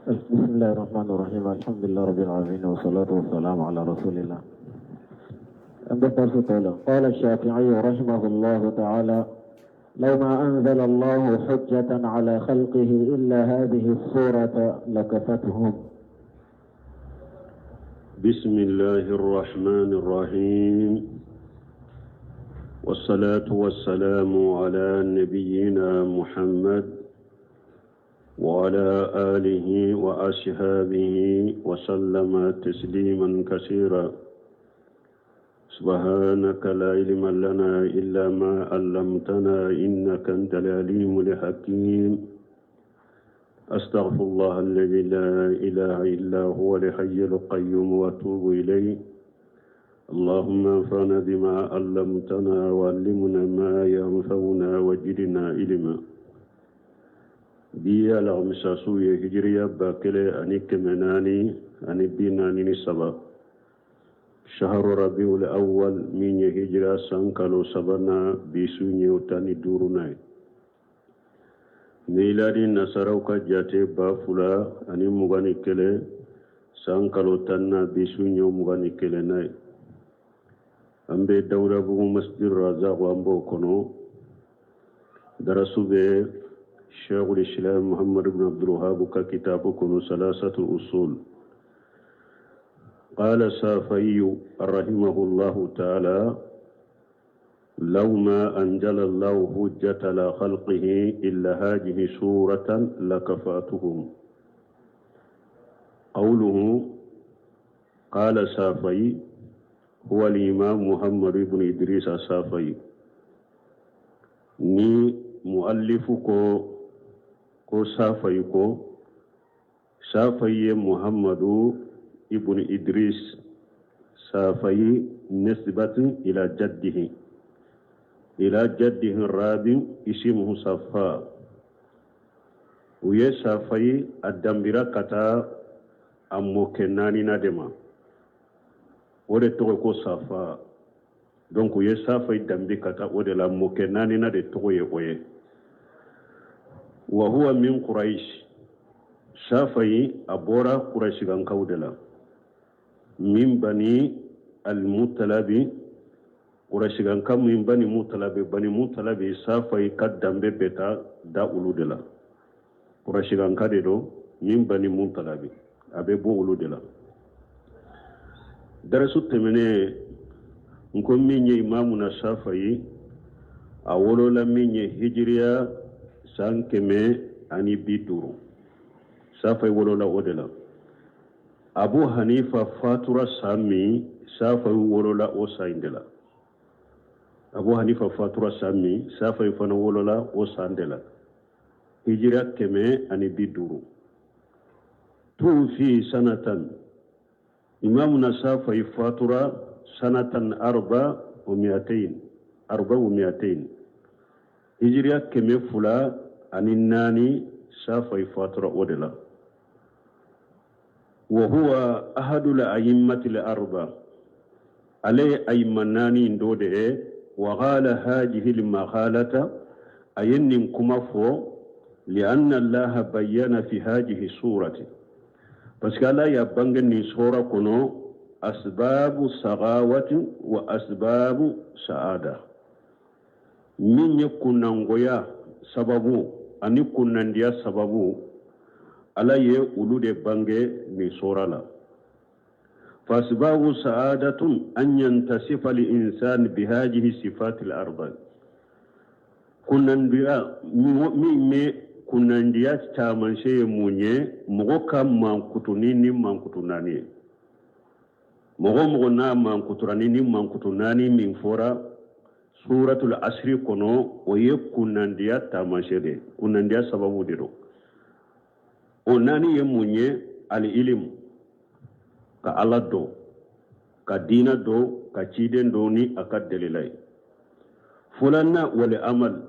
بسم الله الرحمن الرحيم. الحمد لله رب العالمين والصلاة والسلام على رسول الله. عند الدرس قال الشافعي رحمه الله تعالى: لو ما أنزل الله حجة على خلقه إلا هذه السورة لكفتهم. بسم الله الرحمن الرحيم، والصلاة والسلام على نبينا محمد وعلى آله وأصحابه وسلم تسليما كثيرا. سبحانك لا علم لنا إلا ما علمتنا إنك أنت العليم الحكيم. أستغفر الله الذي لا إله إلا هو الحي القيوم وأتوب إليه. اللهم انفعنا بما علمتنا وعلمنا ما ينفعنا وزدنا علما. بيا لغمساسو هجريا باكلي أنيك مناني أني بيناني سبا شهر ربيع الأول من هجرة سانكالو سبنا بيسوني وتاني دورناي. ميلادي نصروكا جاتي بافولا أني مغاني كلي سانكالو تانا بيسوني ومغاني كلي ناي. أمبي دورة بو مسجد رازاق وأمبو كنو درسو بي شيخ الإسلام محمد بن عبد الوهاب ككتاب كنو ثلاثة الأصول. قال الشافعي رحمه الله تعالى: لو ما أنزل الله حجة على خلقه إلا هذه سورة لكفاتهم. قوله قال الشافعي هو الإمام محمد بن إدريس الشافعي. ني مؤلفكو ko Shafi'i Muhammadu ibn Idris Shafi'i nisbatun ila jaddihi rabi ismuhu Safa. Uye Shafi'i adambira kata ammo kenani nadema ode to ko Safa. Donc uye Shafi'i dambi kata ode la mo kenani na de to ye oye. وهو من قريش. شافعي أبورا قريش كان كودلا من بني المطلب. قريش كان كم من بني مطلب شافعي قدم بيتا دا أولودلا. قريش كان كدلو من بني مطلب أبي بو أولودلا. درسوا تمني نكون من إمامنا شافعي أولو لمن هجريا sankeme ani biduru safai wolola odela. Abu Hanifa fatura sami safai wolola o saindela. Abu Hanifa fatura sami safai fana wolola o sandela. Hijira keme ani biduru. Tufi sanatan. Imamuna safai fatura sanatan 400. Hijira keme fula ani nani Shafi'i fatura odela. وهو أحد الأئمة الأربعة عليه أيمناني ندوده. وقال هذه المقالة أين كمفو لأن الله بيّن في هذه السورة. بس قال يبنغني سورة كنو أسباب سغاوة وأسباب سعادة. من يكون نغويا سببو أن يكون ننديا سببو على يولد بانغي نسورة. فأسباب سعادة أن ينتصف الإنسان بهذه الصفات الأربع. كننديا تامن شيء مونيه مغوكا مانكوتونيني مانكوتوناني مغونا مانكوتورانيني مانكوتوناني من فورا سورة العصر كنو ويكوننديا تامن شيء كننديا سببو ديرو. onani ye munye al-ilm ka Allah do ka dina do ka ciden do ni akad dalilai fulanna wal amal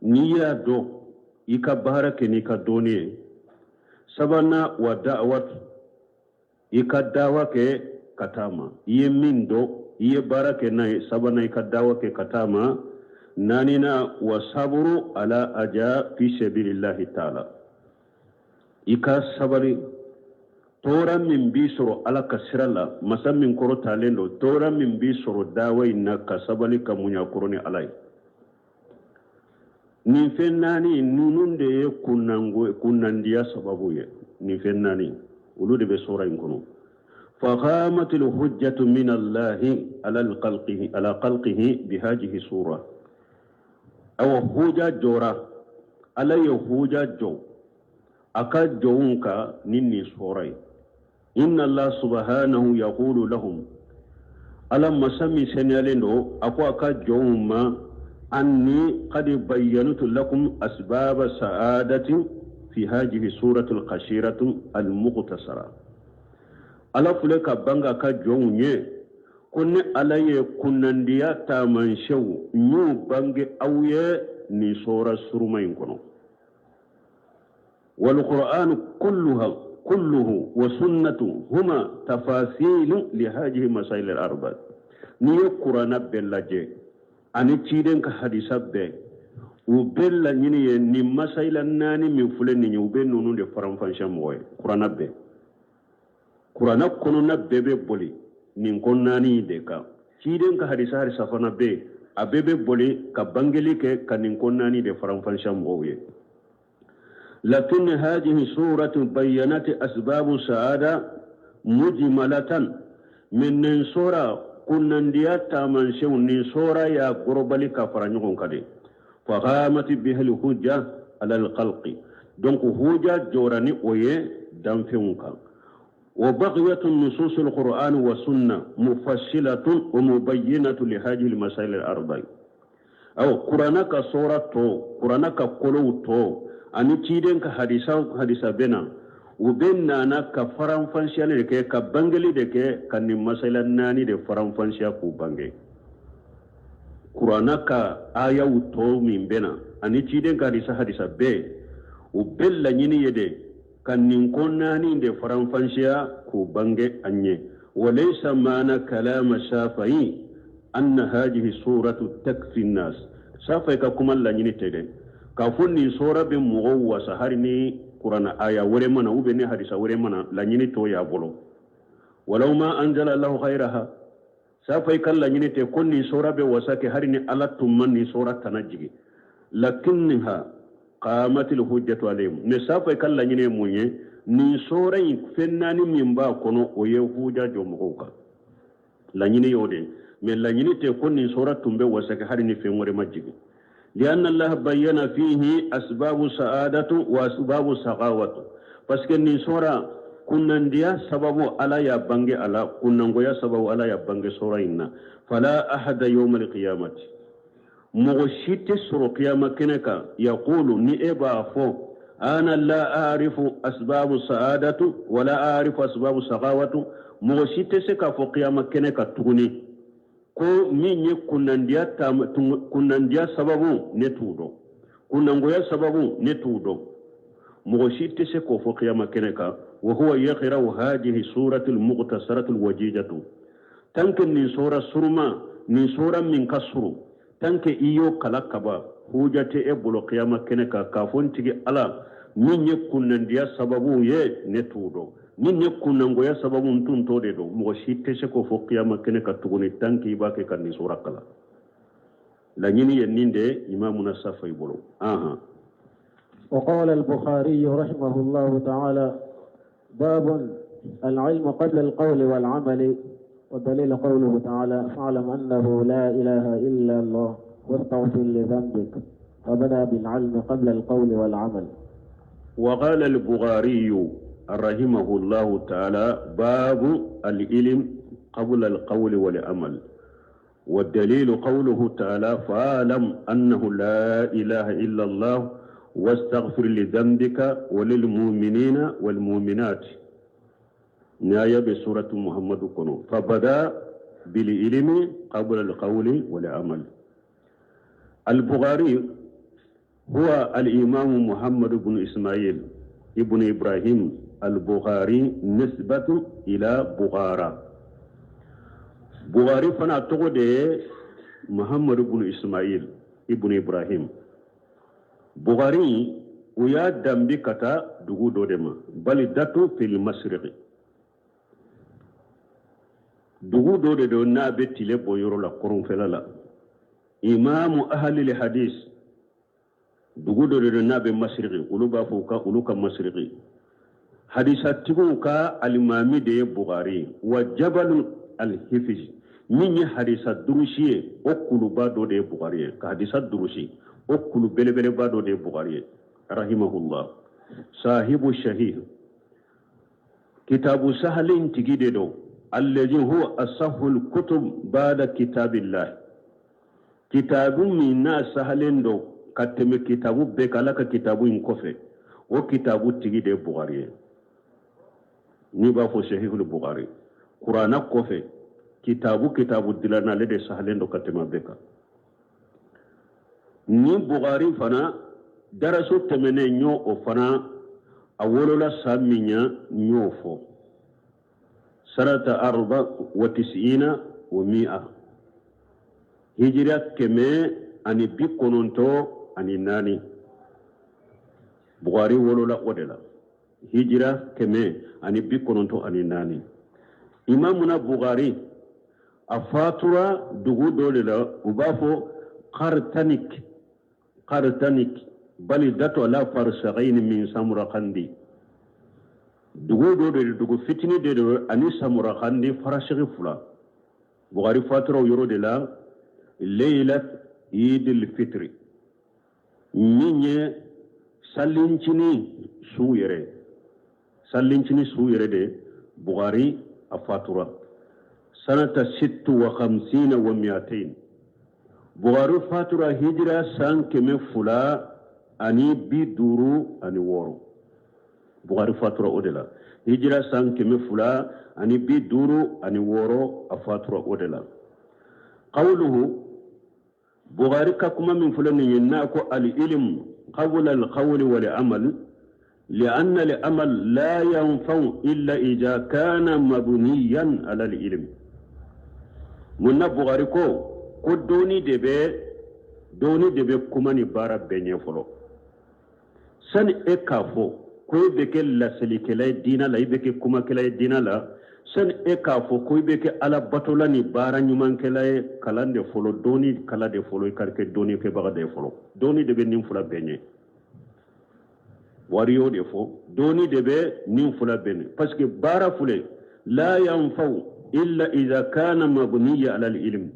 niya do ika barake ni ka doni sabana wa da'wat ika dawa ke katama ye min do ye barake na sabana ika dawa ke katama nanina wa sabru ala aja fi sabilillah ta'ala. ika sabari tora min bi soro ala ka sirala masa min koro talen do tora min bi soro dawai na ka sabali ka munya koro ni alai ni fennani nunun de ye kunnandiya sababu ye ni fennani ulu de be sora in kono فقامت الحجة من الله على خلقه بهذه السورة أو حجة جورا على يحجة جو أكاد جونك نني سوري إن الله سبحانه يقول لهم ألم مسمي سنالينو أكو أكاد جوما أني قد بيّنت لكم أسباب سعادة في هذه السورة القصيرة المختصرة ala fule ka banga ka jongu nye kunne ala ye kunnandiya taman shew nyu bange awye ni sura suruma inkono wal qur'an kulluhu wa sunnatu huma tafasil li hadhihi masail al arba ni qur'ana bellaje ani ciden ka hadisa be u bella nyini ye ni masaila nani min fule ni ube nunu de faram fansha moy qur'ana be Kurana kono na bebe boli nin konnani de ka ciden ka hadisa fana be a bebe boli ka bangeli ke ka nin konnani de faran fansha mwoye lakin hadhihi suratu bayyanat asbab saada mujmalatan min nin sura kunnandiya taman shew nin sura ya gorobali ka faranyon kade fa qamat bihi al hujja ala al khalqi donc hujja jorani oye damfeunka وبقية النصوص القرآن والسنة مفصلة ومبينة لهذه المسائل الأربع أو قرآنك سورة تو قرآنك قلو تو أني تيدنك حديثا بنا وبيننا أنا كفران فانسيا لك كبانجلي لك كان مسائل ناني دي فران فانسيا كوبانجي قرآنك آية تو من بنا أني تيدنك حديثا بي وبيلا نيني يدي kan nin konnani de faranfanshiya ko bange anye walaysa mana kalama shafai anna hadhihi suratu takfi nas shafai ka kuma lanyini tede ka funni sura bin muwassa harni qur'ana aya wore mana ube ne hadisa wore mana lanyini to ya bolo walau ma anzala lahu khairaha shafai kan lanyini te kunni sura be wasake harni alatum manni sura tanajigi lakinha قامت الحجة عليهم نسافة كلا نيني مونيه ni sorai fennani min ba kono o ye huja jomoka lanyini yode me lanyini te konni sura tumbe wasaka hari ni fengore majigi lian Allah bayyana fihi asbabu sa'adatu wa asbabu saqawatu paske ni sura kunandia sababu ala ya bange ala kunango ya sababu ala ya bange sura inna fala ahada yawm alqiyamati mughshite sura qiyama keneka yaqulu ni eba fo ana la a'rifu asbabu sa'adatu wa la a'rifu asbabu saqawatu mughshite se ka fo qiyama keneka tuguni ko minye kunandia sababu netudo kunangoya sababu netudo mughshite se ko fo qiyama keneka wa huwa yaqra'u hadhihi suratu al-muqtasaratu al-wajijatu tankin ni sura surma ni sura min kasru tanke iyo kalakaba hujate e bolo qiyama keneka ka fontigi ala minye kunandia sababu ye netudo minye kunangoya sababu ntunto de do mughshite se ko fo qiyama keneka tuguni tanki bake kan ni sura kala la nyini yeninde imamuna safay bolo aha. وقال البخاري رحمه الله تعالى باب العلم قبل القول والعمل ودليل قوله تعالى فاعلم أنه لا إله إلا الله واستغفر لذنبك فبدأ بالعلم قبل القول والعمل. وقال البخاري رحمه الله تعالى باب العلم قبل القول والعمل والدليل قوله تعالى فاعلم أنه لا إله إلا الله واستغفر لذنبك وللمؤمنين والمؤمنات نايا بسورة محمد كنو فبدأ بالعلم قبل القول والعمل. البخاري هو الإمام محمد بن إسماعيل ابن إبراهيم البخاري نسبة إلى بخارى. بخاري فانا تقول محمد بن إسماعيل ابن إبراهيم. بخاري uya dambi kata dugu do de ma balidatu fil masriqi dugu do de do na be tile boyoro la korun felala imamu ahli al hadis dugu do de do na be masriqi uluba fuka uluka masriqi hadisa tigun ka al-imami de bukhari wa jabal al-hifiz min ya hadisa durushi o kuluba do de bukhari ka hadisa durushi o kulu belebele ba do de bukhari rahimahullah sahibu shahih kitabu sahlin tigide do alladhi huwa asahhul kutub ba'da kitabillah kitabu minna sahlin do kateme kitabu be kala ka kitabu in kofe o kitabu tigide bukhari ni ba fo sahihul bukhari qur'ana kofe kitabu dilana le de sahlin do katema beka ni bukhari fana daraso temene nyo o fana awolola saminya nyo fo sarata 94 wa 100 hijra keme ani bikononto ani nani bukhari wolola odela hijra keme ani bikononto ani nani imamuna bukhari afatura dugu dole la ubafo qartanik balidatu ala farsaghain min samarqandi dugu dole dugu fitini de ani samarqandi farashighi fula bukhari fatura yoro de la laylat idil fitri minye sallincini suyere de bukhari afatura sanata 56 wa 200 bukhari fatura hijra san keme fula ani biduru ani woro bukhari fatura odela hijra san keme fula ani biduru ani woro afatura odela qawluhu bukhari ka kuma min fulani yanna ko al ilm qabla al qawl wal amal لأن الأمل لا ينفع إلا إذا كان مبنيا على العلم من بغاري ko doni debe kuma ni bara benye folo san e kafo ko beke laseli kala dina la ibeke kuma kala dina la san e kafo ko beke ala batola ni bara nyuman kala kalande folo doni kala de folo karke doni ke baga de folo doni debe nim fula benye wariyo de fo doni debe nim fula benye parce que bara fule la yanfau illa idha kana mabniya ala al-ilm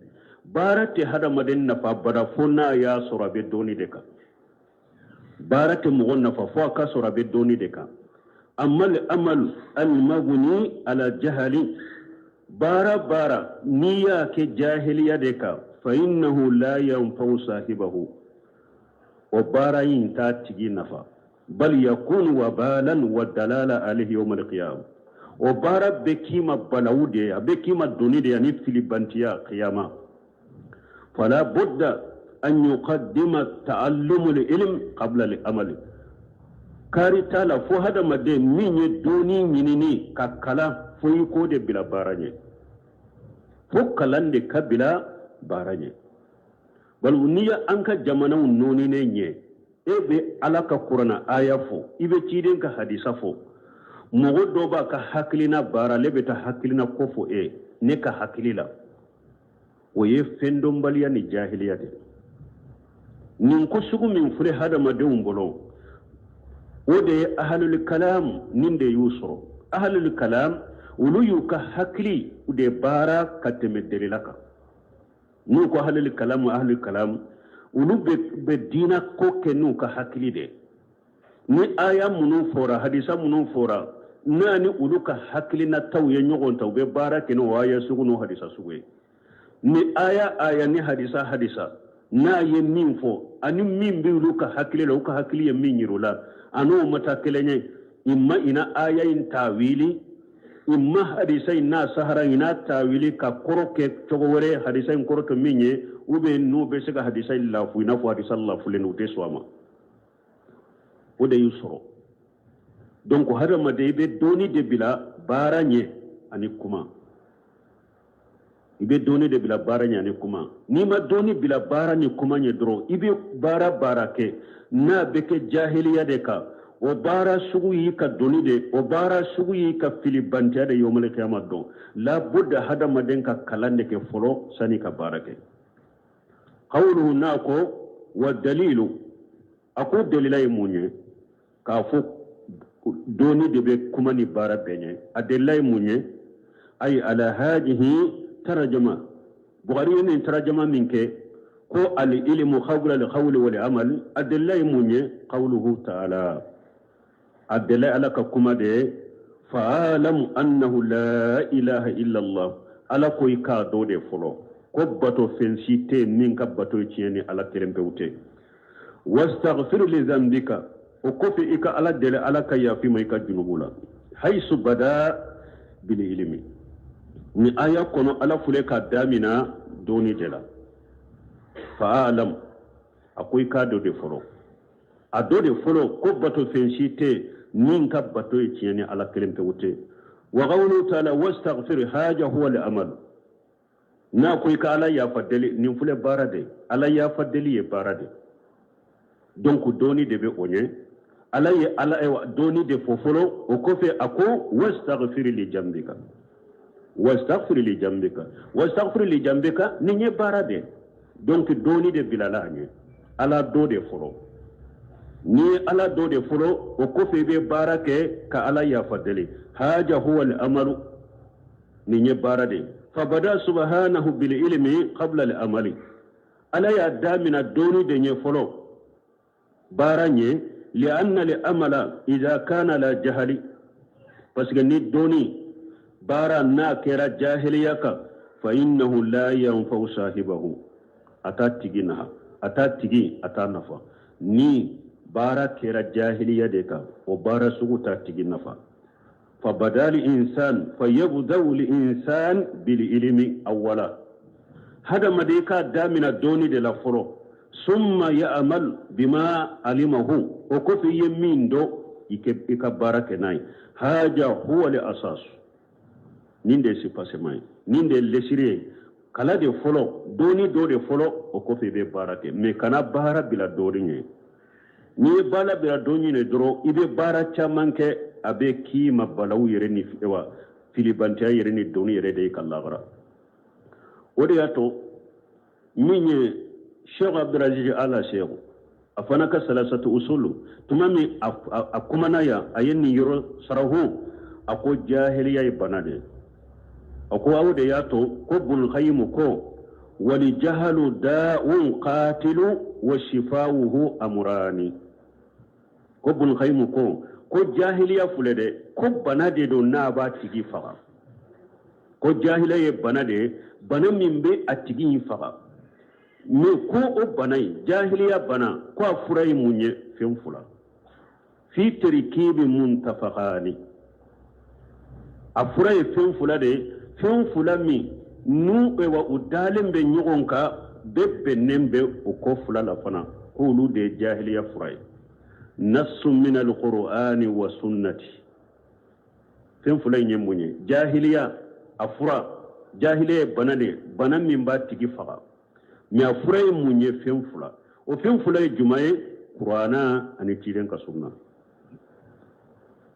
barate hada maden nafa bada fona ya sorabe doni deka barate mugon nafa fo ka sorabe doni deka amal al-mabni ala jahali bara niya ke jahiliya deka fa innahu la yanfa'u sahibahu wa bara yin ta tigi nafa bal yakunu wabalan wa dalala alayhi yawm al-qiyamah wa bara bekima balawde bekima doni de yani filibantiya qiyamah فلا بد أن يقدم تعلم العلم قبل العمل كاري تالا فو هذا مدى مين يدوني منيني كاكلا فو يكود بلا باراني فو كلان دي كبلا باراني بل ونيا أنك جمانا ونوني نيني ebe alaka kurana aya fo ibe ciden ka hadisa fo mogo doba ka haklina bara lebe ta haklina kofo ne ka haklila waye fendon baliya ni jahiliya de nin ko sugu min fure hada madewum bolo wode ahlul kalam nin de yusro ahlul kalam ulu yuka hakli de bara kateme delilaka nu ko ahlul kalam ulu be dina ko kenu ka hakli de ni aya munu fora hadisa munu fora nani ulu ka hakli na tawye nyogon tawbe bara kenu waya sugu no hadisa sugu ni aya ni hadisa na ye min fo ani min bi luka hakili la uka hakili ye min yirula anu mata kelenye imma ina aya in tawili imma hadisa ina sahara ina tawili ka koroke togore hadisa in koroke minye ube nu be sega hadisa illa fu ina fu hadisa Allah fu len ute swama ode yusro donc harama de be doni de bila baranye ani kuma ibe doni de bila bara nyani kuma ni ma doni bila bara ni kuma nye dro ibe bara ke na beke jahiliya de ka o bara sugu yi ka doni de o bara sugu yi ka fili bantiya de yomale kiyama don la budda hada maden ka kalande ke folo sani ka bara ke qawluhu nako wa dalilu ako dalilay munye ka fo doni de be kuma ni bara benye adelay munye ay ala hadihi tarjama bukhari ni tarjama minke ko al ilmu khawla al qawl wal amal adallay munye qawluhu ta'ala adallay alaka kuma de fa'alam annahu la ilaha illa allah ala ko ka do de folo ko bato fensite min ka bato tieni ala terempewte wastaghfir li dhanbika o ko fi ika ala dele ala ka yafi mai ka junubula haysu bada bil ilmi ni aya kono ala fule ka damina doni de la fa'alam akwai ka do de folo a do de folo ko bato fensite min ka bato tieni ala terempewte wa qawlu ta'ala wastaghfir haja huwa al amal na koy ka ala ya fadeli nin fule barade ala ya fadeli ye barade donc doni de be onye ala ye ala e doni de fofolo o ko fe ako wastaghfir li jambika ni nye barade donc doni de bilala nye ala do de folo ni ala do de folo o ko fe be barake ka ala ya fadeli haja huwa al amalu ni nye barade فبدا سبحانه بالعلم قبل العمل الا يدا من الدون دني فلو باراني لان العمل اذا كان لا جهل بس ني دوني بارا ناكرا جاهليك فانه لا ينفع صاحبه اتاتيغي اتنفع ني بارا كرا جاهليه ديكا وبارا سوتا تيغي نفع فبدا الإنسان فيبدأ الإنسان بالعلم أولا هذا ما ديكا دامنا دوني دي لفرو ثم يعمل بما علمه وكفي يمين دو يكبارك ناي هذا هو الأساس نين سيباسي ماي نين لسيري كلا دي فلو دوني دو دي فلو وكفي بي بارك مي كان بارا بلا دوري ني بالا بلا دوني ندرو إبي بارا چامانك abe kima balaw yere ni ewa filibanta yere ni doni yere de kallagara odi yato minye Sheikh Abdulaziz ala Sheikh afana ka salasatu usulu tumami akumana ya ayeni yoro sarahu ako jahiliya banade ako awde yato ko bul khaymu ko wal jahalu da'un qatilu wa shifauhu amrani ko bul khaymu ko jahiliya fulede ko banade do na ba tigi faga ko jahiliya banade bana mimbe atigi faga me ko o banai jahiliya bana ko furai munye fen fula fi tarkibi muntafaqani afurai fen fula de fen fula mi nu e wa udalen be nyogonka bebbe nembe o ko fula la fana ko lu de jahiliya furai نص من القرآن والسنة فين فلان يموني جاهلية أفرا جاهلية بنا من بعد تيجي فقا مي أفرا يموني فين فلا وفين فلا جمعي قرآن أني تيرين كسنة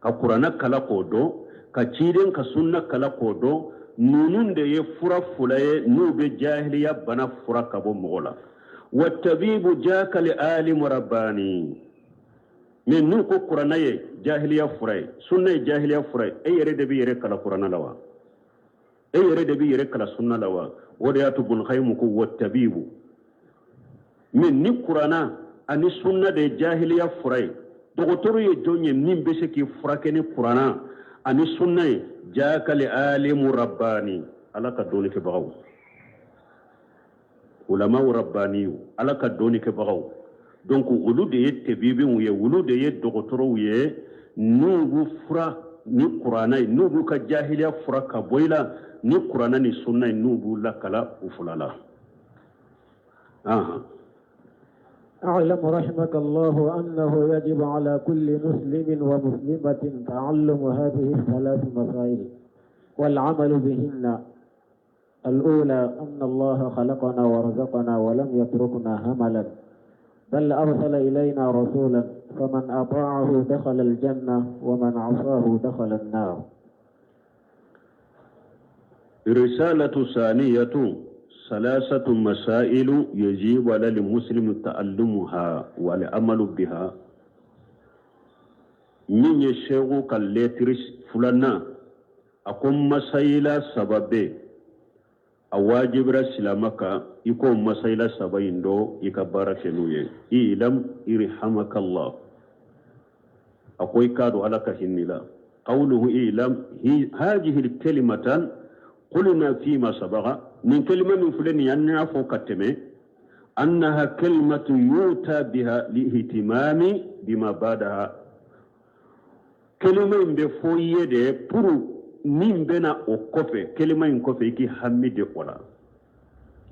كقرآن كلا كودو كتيرين كسنة كلا كودو نونون دي فرا فلا نوب جاهلية بنا فرا كبو مغلا والطبيب جاك لآلم رباني mais nun ko qur'ana ye jahiliya furay sunna ye jahiliya furay e yere de bi yere kala qur'ana lawa e yere de bi yere kala sunna lawa wada yatu bun khaymu ko wattabibu min ni qur'ana ani sunna de jahiliya furay dogotoro ye jonye min be se ki furake ni qur'ana ani sunna ye jaaka li alimu rabbani alaka doni ke bagaw ulama rabbani alaka doni ke bagaw donc olu de ye tebibin ye olu de ye dogotoro ye nugu fura ni qur'ana nugu ka jahiliya fura ka boila ni qur'ana ni sunna nugu la kala ufulala أعلم رحمك الله أنه يجب على كل مسلم ومسلمة تعلم هذه الثلاث مسائل والعمل بهن الأولى أن الله خلقنا ورزقنا ولم يتركنا هملا، بل أرسل إلينا رسولا فمن أطاعه دخل الجنة ومن عصاه دخل النار. رسالة ثانية ثلاثة مسائل يجب على المسلم تعلمها والعمل بها. من يشيغ كالليترس فلنا أكون مسائل سببه أواجب رسلامك يكون مسائل سببين دو يكبارك نويه إعلم إرحمك الله أقوي كادو على كهنلا. قوله إعلم هذه الكلمة قلنا فيما سبق من كلمة من فلان ينعفو كتمه أنها كلمة يؤتى بها لاهتمام بما بعدها. كلمة بفوية دي برو من بنا أكوفي كلمة ينكوفي كي حمد ولا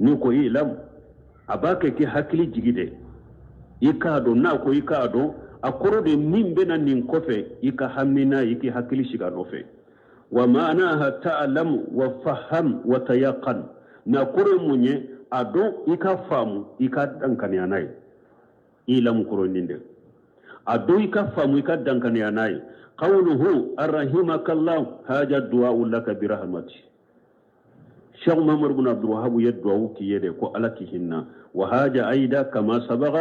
نيكو إعلم أباك كي حكلي جيدي إكادو ناكو إكادو أكورو دي من بنا نينكوفي إكا حمنا إكي حكلي شغانوفي ومعناها تعلم وفهم وتيقن نقول مني أدو إكا فهم إكا دنكني أناي إلى مكرونين أدو إكا فهم إكا دنكني أناي. قوله أرحمك الله هذا الدعاء لك برحمتي. شيخ محمد بن عبد الوهاب يدعو كي يدعو على كهنا. وهذا أيضا كما سبق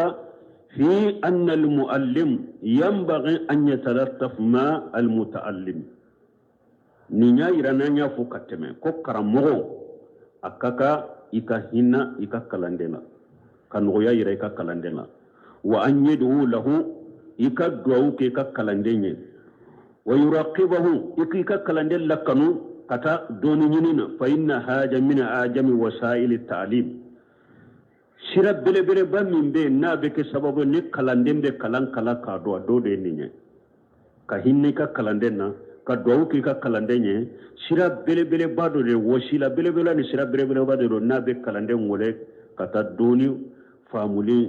في أن المؤلم ينبغي أن يتلطف مع المتعلم. ninya irana nya fu kateme ko karamogo akaka ika hinna ika kalandena kanu ya ira ika kalandena wa an yadu lahu ika duau ke ika kalandenye wa yuraqibahu ika kalanden lakanu kata doni nyinina fa inna haja min ajami wasail at-ta'lim. sira bele bele ba mimbe na be ke sababu ni kalandembe kalan kala ka do de ninye ka hinne ka kalandena ka duau ki ka kalandenye sira bele bele bado de wasila bele bele ni sira bele bele bado do na be kalanden wole kata doni famuli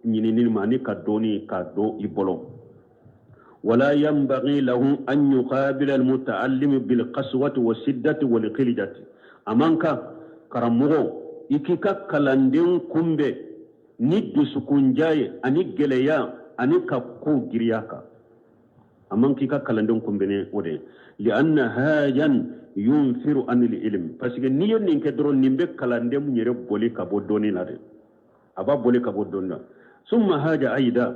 nyinini mani ka doni ka do ibolo. ولا ينبغي له أن يقابل المتعلم بالقسوة والشدة والقلة. أمانك كرمو إكيكا كلاندين كمبي ند سكونجاي أني جليا أني كاكو جرياكا أمانك كلاندين كمبي ودي لأن هاجا ينفر عن العلم. فسيك نيو نينك درون نيمبي كلاندين يرب بولي كابودوني لدي أبا بولي كابودوني. ثم هاجا أيضا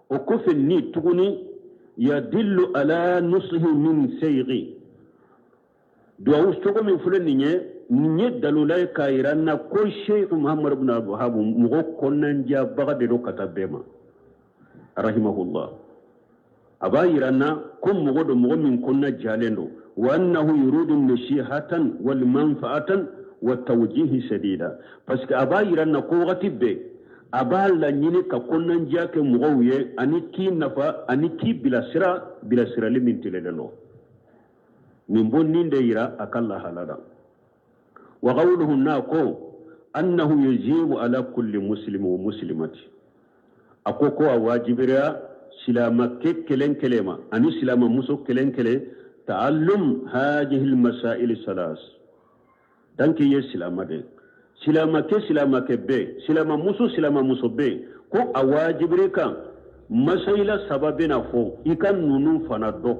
وكفل ني تغني يدل على نصه من سيغي دعو استوى من فلان نيه دلولاي كايرانا كل شيء محمد بن عبد الوهاب مغو كونن جا بغدرو كتابما رحمه الله أبا يرانا كم مغو مغو من كنا جالندو وأنه يريد النصيحة والمنفعة والتوجيه سديدا بس أبا يرانا كوغتي بي abala nyini ka konnan jake mugawiye ani ki nafa ani ki bilasira limintile lelo min bonni ndeira akalla halada. wa qawluhu nako annahu yajibu ala kulli muslim wa muslimati akoko wajibira silama kelen kelema ani silama muso kelen kele ta'allum hadhihi almasail salas danki yes silama de silama ke be silama muso be ko awajibirika masaila sababina fo ikan nunu fanado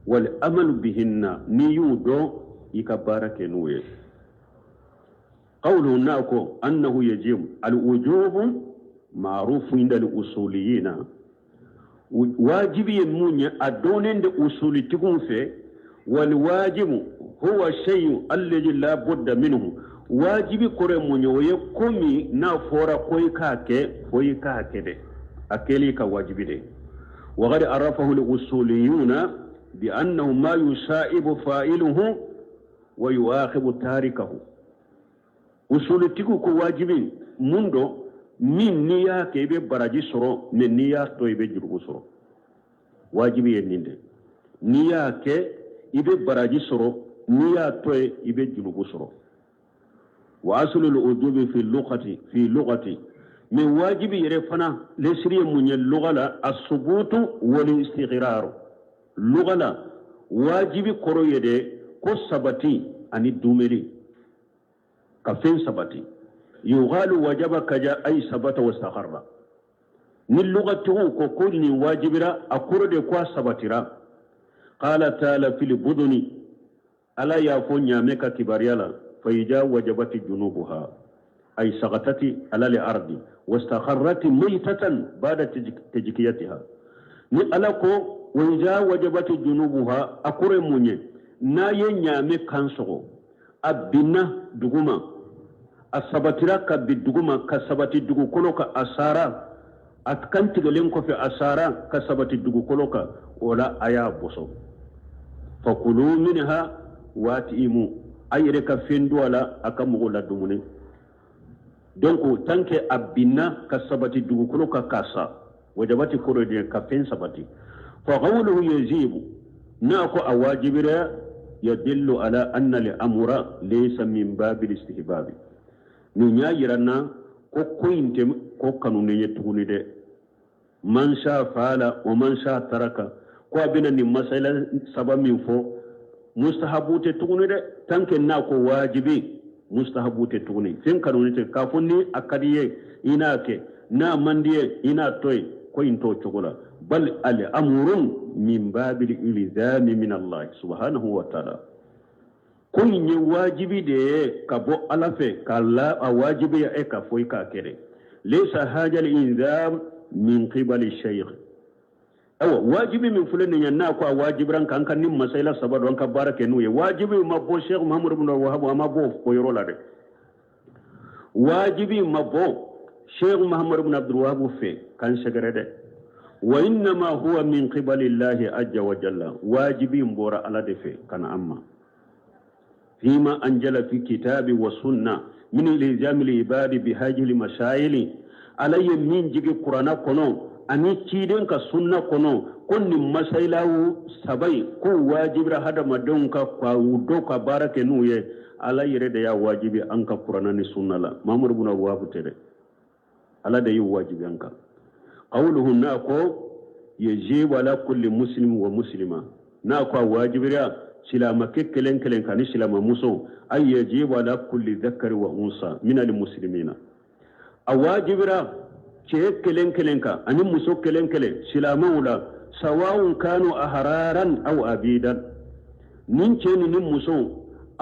wal amalu bihinna niyudo ikabarake nuwe. qawlu nako annahu yajib al wujub ma'ruf inda al usuliyina wajibi munya adonen de usuli tigun fe wal wajibu huwa shay'un alladhi la budda minhu wajibi kore munyoye komi na fora koy kake de akeli ka wajibi de. wa qad arafahu al-usuliyuna bi annahu ma yusaibu fa'iluhu wa yu'akhibu tarikahu. usulitiku ko wajibi mundo min niya ke be baraji soro men niya to be jurgu soro wajibi yeninde niya ke ibe baraji soro niya to ibe jurgu soro. وأصل الوجوب في اللغة من واجب يرفنا لسري من اللغة الثبوت والاستقرار. لغة واجب كروية كو سبتي عن الدومري كفين سبتي يغال وجب كجا أي سبت واستقر من لغته كقول واجبرا أقرد كوا سبترا قال تعالى في البدن ألا يفون يامك كباريالا فإذا وجبت جنوبها أي سقطت على الأرض واستقرت ميتة بعد تجكيتها نقلكو وإذا وجبت جنوبها أقرد مني ناين يامك كانسو أبنا دقما السبترا كبدقما كسبت دقو كلوك أسارا أتكنت لنكو في أسارا كسبت دقو كلوك ولا أيا بصو فكلوا منها واتئموا أيرك فين دولا أكمغو لدموني دونك تنك أبنا كسبت دقو كلوك كاسا وجبت كورودين كفين سبتي فقوله يجيب ناكو أواجب يدل على أن الأمر ليس من باب الاستحباب نيا يرنا كو كوينت كو كانوني يتغني دي من شاء فعل ومن شاء ترك كو بنا ني مسألة سبب من فو مستحبوت تغني دي تنك ناكو واجبي مستحبوت تغني فين كانوني تكافوني أكاديه إناك نا منديه إنا توي كوينتو تغلا بل الأمر من باب الإلزام من الله سبحانه وتعالى كل واجبي دي كبو ألفه كلا واجبي إيكا فويكا كري ليس هذا الإنذار من قبل الشيخ أو واجبي من فلان يناكو واجبران كان كان نم مسألة سبب وانك بارك نوي واجبي مبو شيخ محمد بن وهاب ومبو فويرولا دي واجبي مبو شيخ محمد بن عبد الوهاب في كان شجرة دي وإنما هو من قبل الله عز وجل واجبي مبورا على دفع كان أما فيما أنجل في كتاب والسنة من الإلزام العباد بهذه المسائل علي من جيجي قرآن كنو أني تيدن كسنة كنو كن مسائله سبي كو واجب هذا مدونك ودوك بارك نوية على يرد يا واجبي أنك قرآن السنة لا مامور بن أبواب تري على ده واجب أنك قوله ناكو يجيب على كل مسلم ومسلمة ناكو واجب ريا سلام كلن كلن كان سلام مسو أي يجيب على كل ذكر وأنثى من المسلمين أواجب ريا كلن كلن كان أن مسو كلن كلن سلام ولا سواء كانوا أحرارا أو عبيدا نينشين نمسو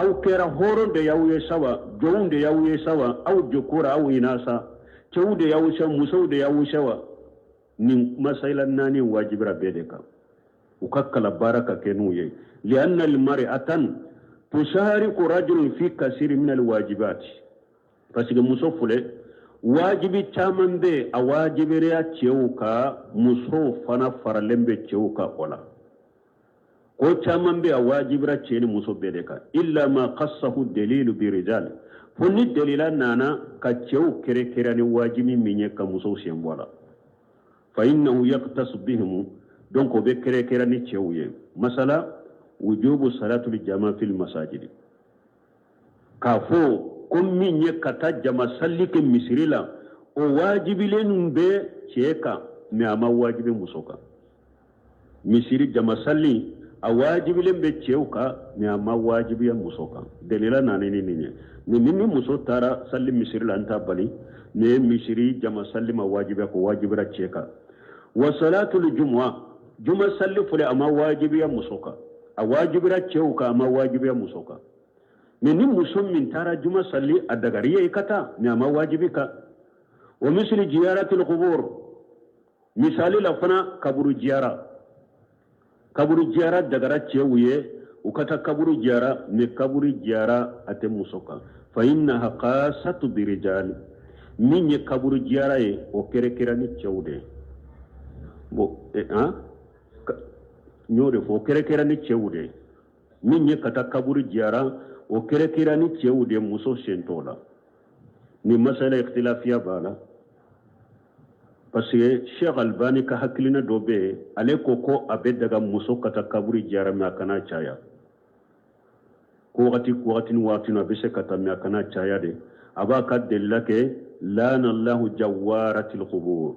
أو كرا هورون دي يوي سوا جون دي يوي سوا أو جكورا أو إناسا تو دي يوي سوا مسو دي يوي سوا من مسائل ناني واجب ربيدك وككل بارك كنوي لأن المرأة تشارك رجل في كثير من الواجبات فسيق مصوفله واجب تامن بي أواجب ريا تيوكا مصوفنا فرلم بي تيوكا ولا كو تامن بي أواجب ريا تيني مصوف بيدك إلا ما قصه الدليل برجال فني الدليل نانا كتيو كري كراني واجب من يكا مصوف سيمبولا فإنه يقتص بهم دونك بكرة كراني تشويه مثلا وجوب صلاة الجماعة في المساجد كافو كم من يكتا جماعة سلك مسيرلا وواجب لن بي تشيكا مياما واجب مسوكا مسيري جماعة سلي أواجب لن بي تشيوكا مياما واجب مسوكا دليلا نانيني نيني مسو تارا سلي مسيرلا انتا بالي ني مسيري جماعة سلي ما واجب را تشيكا وصلاة الجمعة جمعة سلي فلي أما واجب يا مسوكا أواجب راتشوكا أما واجب يا مسوكا من مسلم من ترى جمعة سلي الدغرية إكتا نعم واجبك ومثل زيارة القبور مثالي لفنا كبر زيارة دغرات تشويه وكتا كبر زيارة نكبر زيارة أتم مسوكا فإنها قاسة برجال من يكبر زيارة وكركراني تشوده ñore fo kere ni cewude min ye kata kaburu jara o kere ni cewude muso sentola ni masala ikhtilafiya bala parce que Cheikh Albani ka haklina dobe ale ko abe daga muso kata kaburu jara ma kana chaya ko wati no be se kata ma kana chaya de aba ka delake lana Allah jawaratil qubur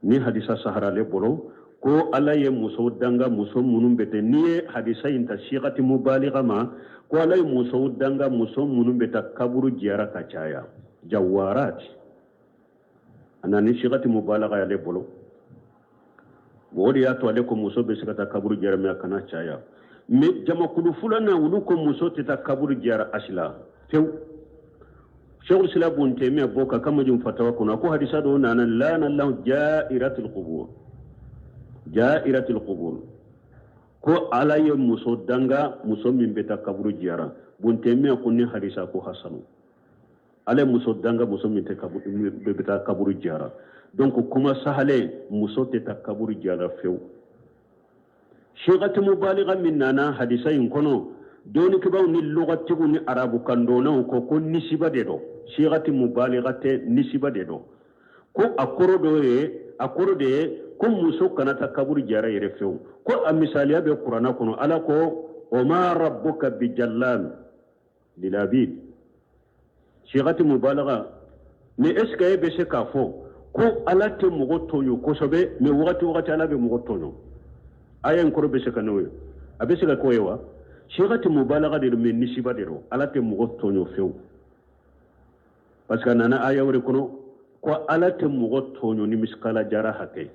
ni hadisa sahara le bolo ko ala ye muso danga muso munun bete niye hadisa inta shiqati mubaligha ma ko ala ye muso danga muso munun beta kaburu jiyara ka caya jawarat anani shiqati mubaligha ya le bolo wodi ya to ale ko muso be sikata kaburu jiyara me kana caya me jama kudu fulana wulu ko muso teta kaburu jiyara asla tew shaykhul islam ibn taymiyyah boka kama jum fatawa kuna ko hadisa do nana la nallahu ja'iratul qubur ko ala ye muso danga muso min beta kaburu jiyara bun taymiyyah kunni hadisa ko hasanu ala muso danga muso min te kaburu beta kaburu jiyara donc kuma sahale muso te ta kaburu jiyara few shaykhatu mubaligha min nana hadisa yin kono doni kibaw ni lugatigu ni arabu kandona ko nisiba de do shaykhatu mubaligha te nisiba de do ko akoro de ko muso kana ta kaburu jara yere few ko a misaliya be qur'ana kono ala ko o ma rabbuka bi jallan lilabid shaykhatu mubaligha ne eska be se ka fo ko ala te mugo tonyo ko sobe me wakati ala be mugo tonyo ayen ko be se ka noyo abe se ka ko yewa shaykhatu mubaligha de me nisiba de do ala te mugo tonyo few parce que nana aya wore kono ko ala te mugo tonyo ni miskala jara hake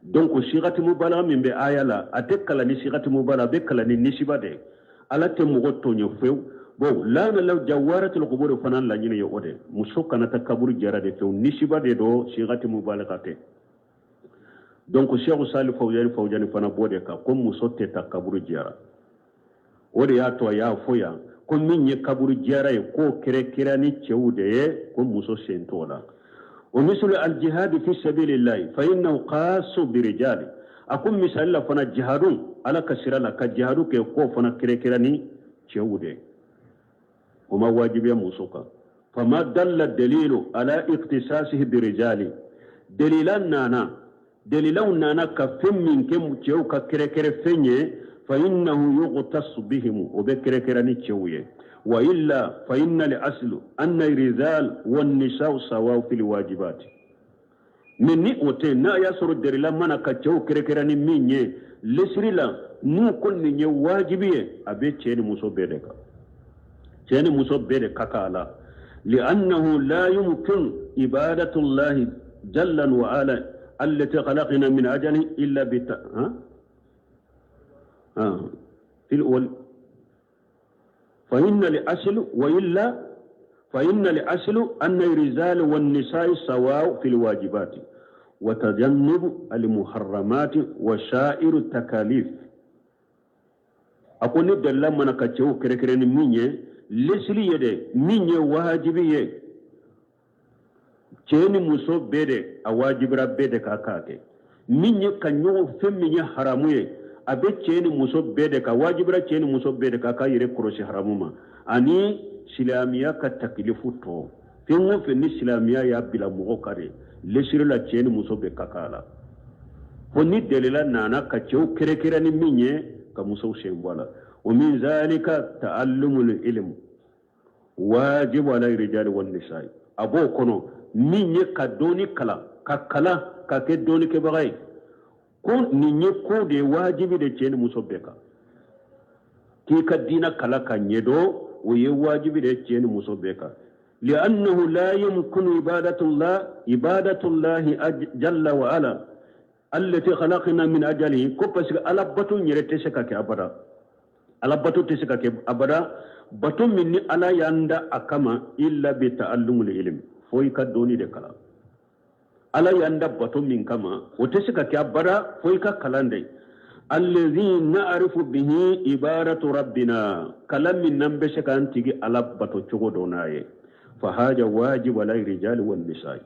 donc shaykhatu mubaligha min be aya la ate kala ni shaykhatu mubaligha be kala ni nisiba de ala te mugo tonyo few bon la na law jawaratul qubur fanan la nyine yo ode muso kana ta kaburu jara de few nisiba de do shaykhatu mubaligha te donc cheikh salih fawjani fana bode ka ko muso te ta kaburu jara ode ya to ya foya ko min ye kaburu jara e ko kere ni cewde ko muso sentola o mislu al jihad fi sabilillah fa innahu qasu bi rijali akum misal la fana jihadun ala kasira la ka jihadu ke ko fana kere ni cewde o ma wajibi muso ka fama dalla dalilu ala iqtisasihi bi rijali dalilan nana ka fem min ke cew ka kere fenye fa innahu yughtas bihim o be kere ni cewye wa illa fa inna li aslu anna rijal wan nisa sawa fil wajibat minni ote na yasuru dalilan mana ka cew kere ni minye lesrila nu kunni nye wajibiye abe ceni muso bede kakala لأنه لا يمكن إبادة الله جل وعلا التي خلقنا من أجله إلا في الأول فإن الأصل أن الرجال والنساء سواء في الواجبات وتجنب المحرمات وشائر التكاليف أقول ندل لما نكتشو كركرين مني لسلي يدي مني واجبية ceni muso bede a wajibra bede ka kake minye kanyo femminye haramuye abe ceni muso bede ka wajibra ceni muso bede ka yire kuroshi haramuma ani silamiya ka taklifu to fengo fenni silamiya ya bila mugo kare lesire la ceni muso be kakala fonni delela nana ka cew kere ni minye ka muso shembala wa min zalika ta'allumul ilm wajib ala rijali wan nisa'i abo kono minye ka doni kala ka ke doni ke bagay ko ninye ko de wajibi de ceni muso beka ki ka dina kala ka nyedo o ye wajibi de ceni muso beka li'annahu la yumkinu ibadatullahi jalla wa ala allati khalaqna min ajalihi ko parce que ala batu nyere teseka ke abada batu minni ala yanda akama illa bi ta'allumul ilm foyi ka doni de kala ala yanda bato min kama wote sika kya bara foyi ka kalande allazi na'rifu bihi ibaratu rabbina kalam min nambe sika antigi ala bato chogo donaye fa haja wajib ala rijali wan nisa'i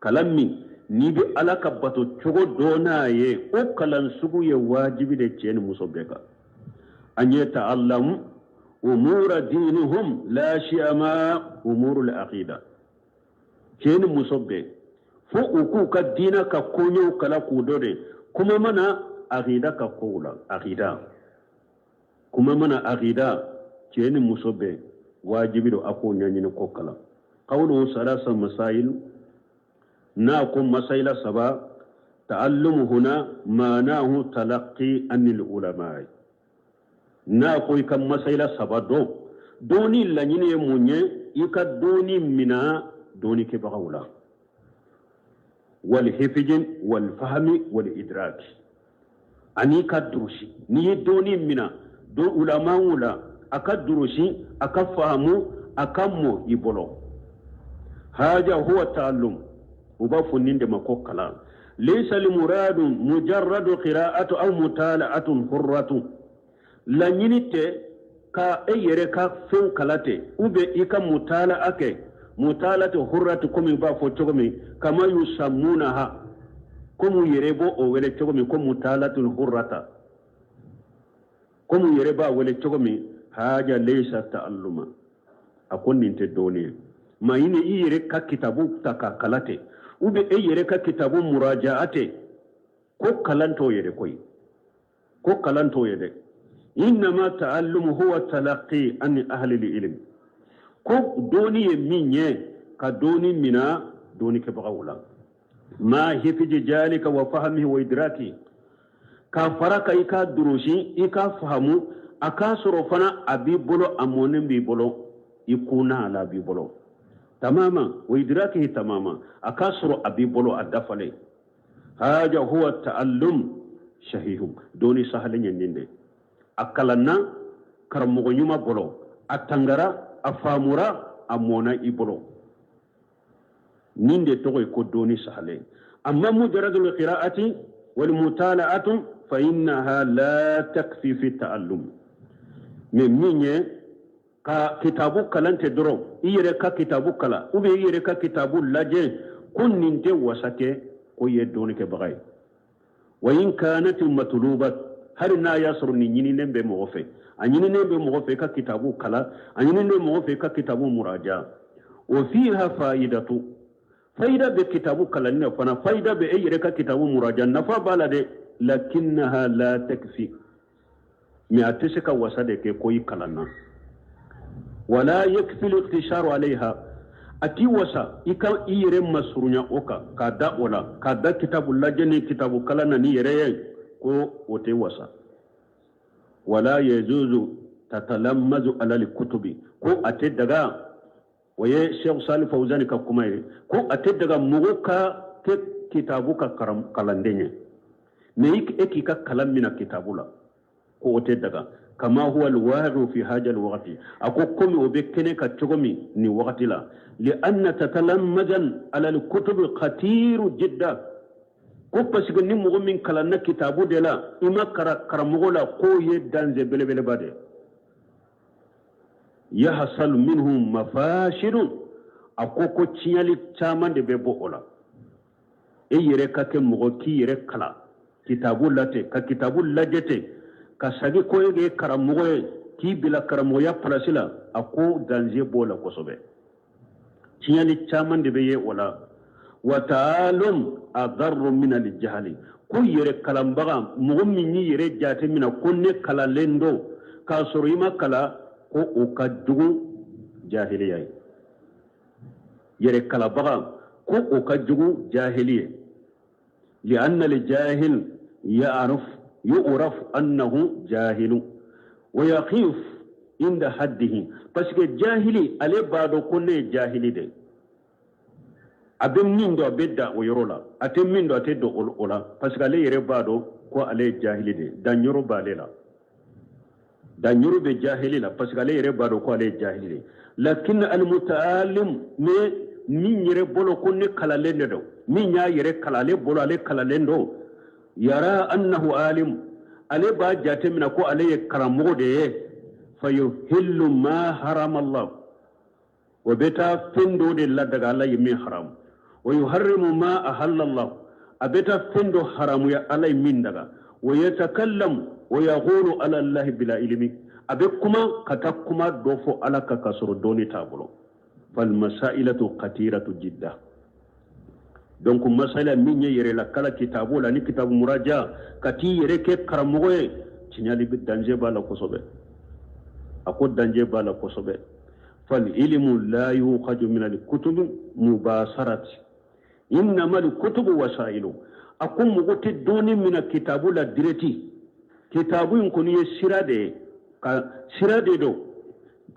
kalam min ni bi ala ka bato chogo donaye o kalan sugu ye wajibi de ceni muso beka anye ta'allam umura dinihum la shi'ama umurul aqida ceni musobbe fo uku ka dina ka konyo kala kudore kuma mana aqida ka kola aqida kuma mana aqida ceni musobbe wajibi do ako nyanyini ko kala qawlu salasa masail na ko masaila saba تعلم هنا معناه تلقي عن العلماء ناقوي كم مسألة سبادو دوني لنين يموني يكا دوني منا دوني كبغولا والحفظ والفهم والإدراك أني كدروشي ني دوني منا دو علماء ولا أكدروشي أكفهمو أكمو يبولو هذا هو التعلم وبافو نيند مكو كلام ليس المراد مجرد قراءة أو مطالعة حرة لا نينيتي كا ايري كا فين كالاتي وبي إيكا مطالعة مطالعة حرة كومي بافو تشوكمي كما يسمونها كومو يريبو أو ولي تشوكمي كوم مطالعة حرة كومو يريبا ولي تشوكمي هذا ليس تعلما أكون نينتي دوني ما يني إيري كا كتابو تاكا كالاتي ube yere ka kitabu murajaate ko kalanto yede koy ko kalanto yede innama ta'allum huwa talaqqi an ahli al-ilm ko doni minye ka doni mina doni ke bagawla ma hifji jalika wa fahmihi wa idraki ka faraka ika durushi ika fahamu aka sorofana abibolo amone bibolo ikuna ala bibolo تماما وإدراكه تماما أكاسر أبي بلو الدفلي هذا هو التعلم شهيهم دوني سهلين ينين أكلنا كرمغنيما بلو أتنغرا أفامورا أمونا إبلو نين توغي كدوني سهلين أما مجرد القراءة والمطالعة فإنها لا تكفي في التعلم من مين ka kitabu kalante doro iyere ka kitabu kala ube iyere ka kitabu laje kunninte wasake ko yedoni ke bagay wa in kanat matlubat har na yasru ni nyini nembe mo fe anyini nembe mo fe ka kitabu kala anyini nembe mo fe ka kitabu muraja wa fiha faidatu faida be kitabu kala ne fana faida be iyere ka kitabu muraja nafa balade lakinnaha la takfi mi atishika wasade ke koyi kalana ولا يكفي الاقتصار عليها أتي وسا إكا إيرم مسرونيا أوكا كادا ولا كادا كتاب الله جني كتاب كلانا نيري كو وتي وسا ولا يجوز تتلمذ على الكتب كو أتي دغا ويه شيخ صالح فوزاني كاكوماي كو أتي دغا موكا كتابك كلانديني ميك إكي كلام من الكتاب لا كو أتي دغا كما هو الوارد في هذا الوقت أقول كم وبكنك تجمي ني وقت لا لأن تتلمذا على الكتب خطير جدا كوبس كني مؤمن كلنا كتابو دلا إما كرمولا قوي دانز بلا بلا بعد يحصل منهم مفاشل أقول كتشيالي تامان دبولا إيه يركا كمغوكي يركلا كتابو لاتي كتابو لاجتي kasagi koyege karamoye ki bila karamoya plasila ako danje bola kosobe tiyali chaman de beye wala wa ta'alum adarru min al-jahli ku yere kalambaga mu'mini yere jate mina kunne kala lendo ka sorima kala ko o kajugu jahiliya yere kalabaga ko o kajugu jahiliya li anna al-jahil يعرف أنه جاهل ويخيف عند حده بس جاهلي عليه بعد كل جاهلي ده أبين من دو بيدا ويرولا أتم من دو أتدو أولا بس عليه يربادو كو عليه جاهلي ده دانيرو باليلا دانيرو بجاهلي لا بس عليه يربادو كو عليه جاهلي لكن المتعلم من يربولو كل كلالين دو من يركلالي بولو عليه كلالين دو يرى أنه عالم عليه بعد جاته من أكو عليه كرامو ده فيهل ما حرم الله وبتا فندو دي الله دغ الله يمي حرام ويحرم ما أحل الله أبتا فندو حرام يا الله يمين دغ ويتكلم ويقول على الله بلا علم أبكما كتكما دوفو على كسر دوني تابلو فالمسائلة كثيرة جدا donc masala minye yere la kala kitabu la ni kitabu muraja kati yere ke karamoye tinyali bi danger bala kosobe ako danger bala kosobe fal ilmu la yukhaju min al kutub mubasarat innama al kutub wasailu akun mugote doni mina kitabu la direti kitabu in kuni ye sira de ka sira de do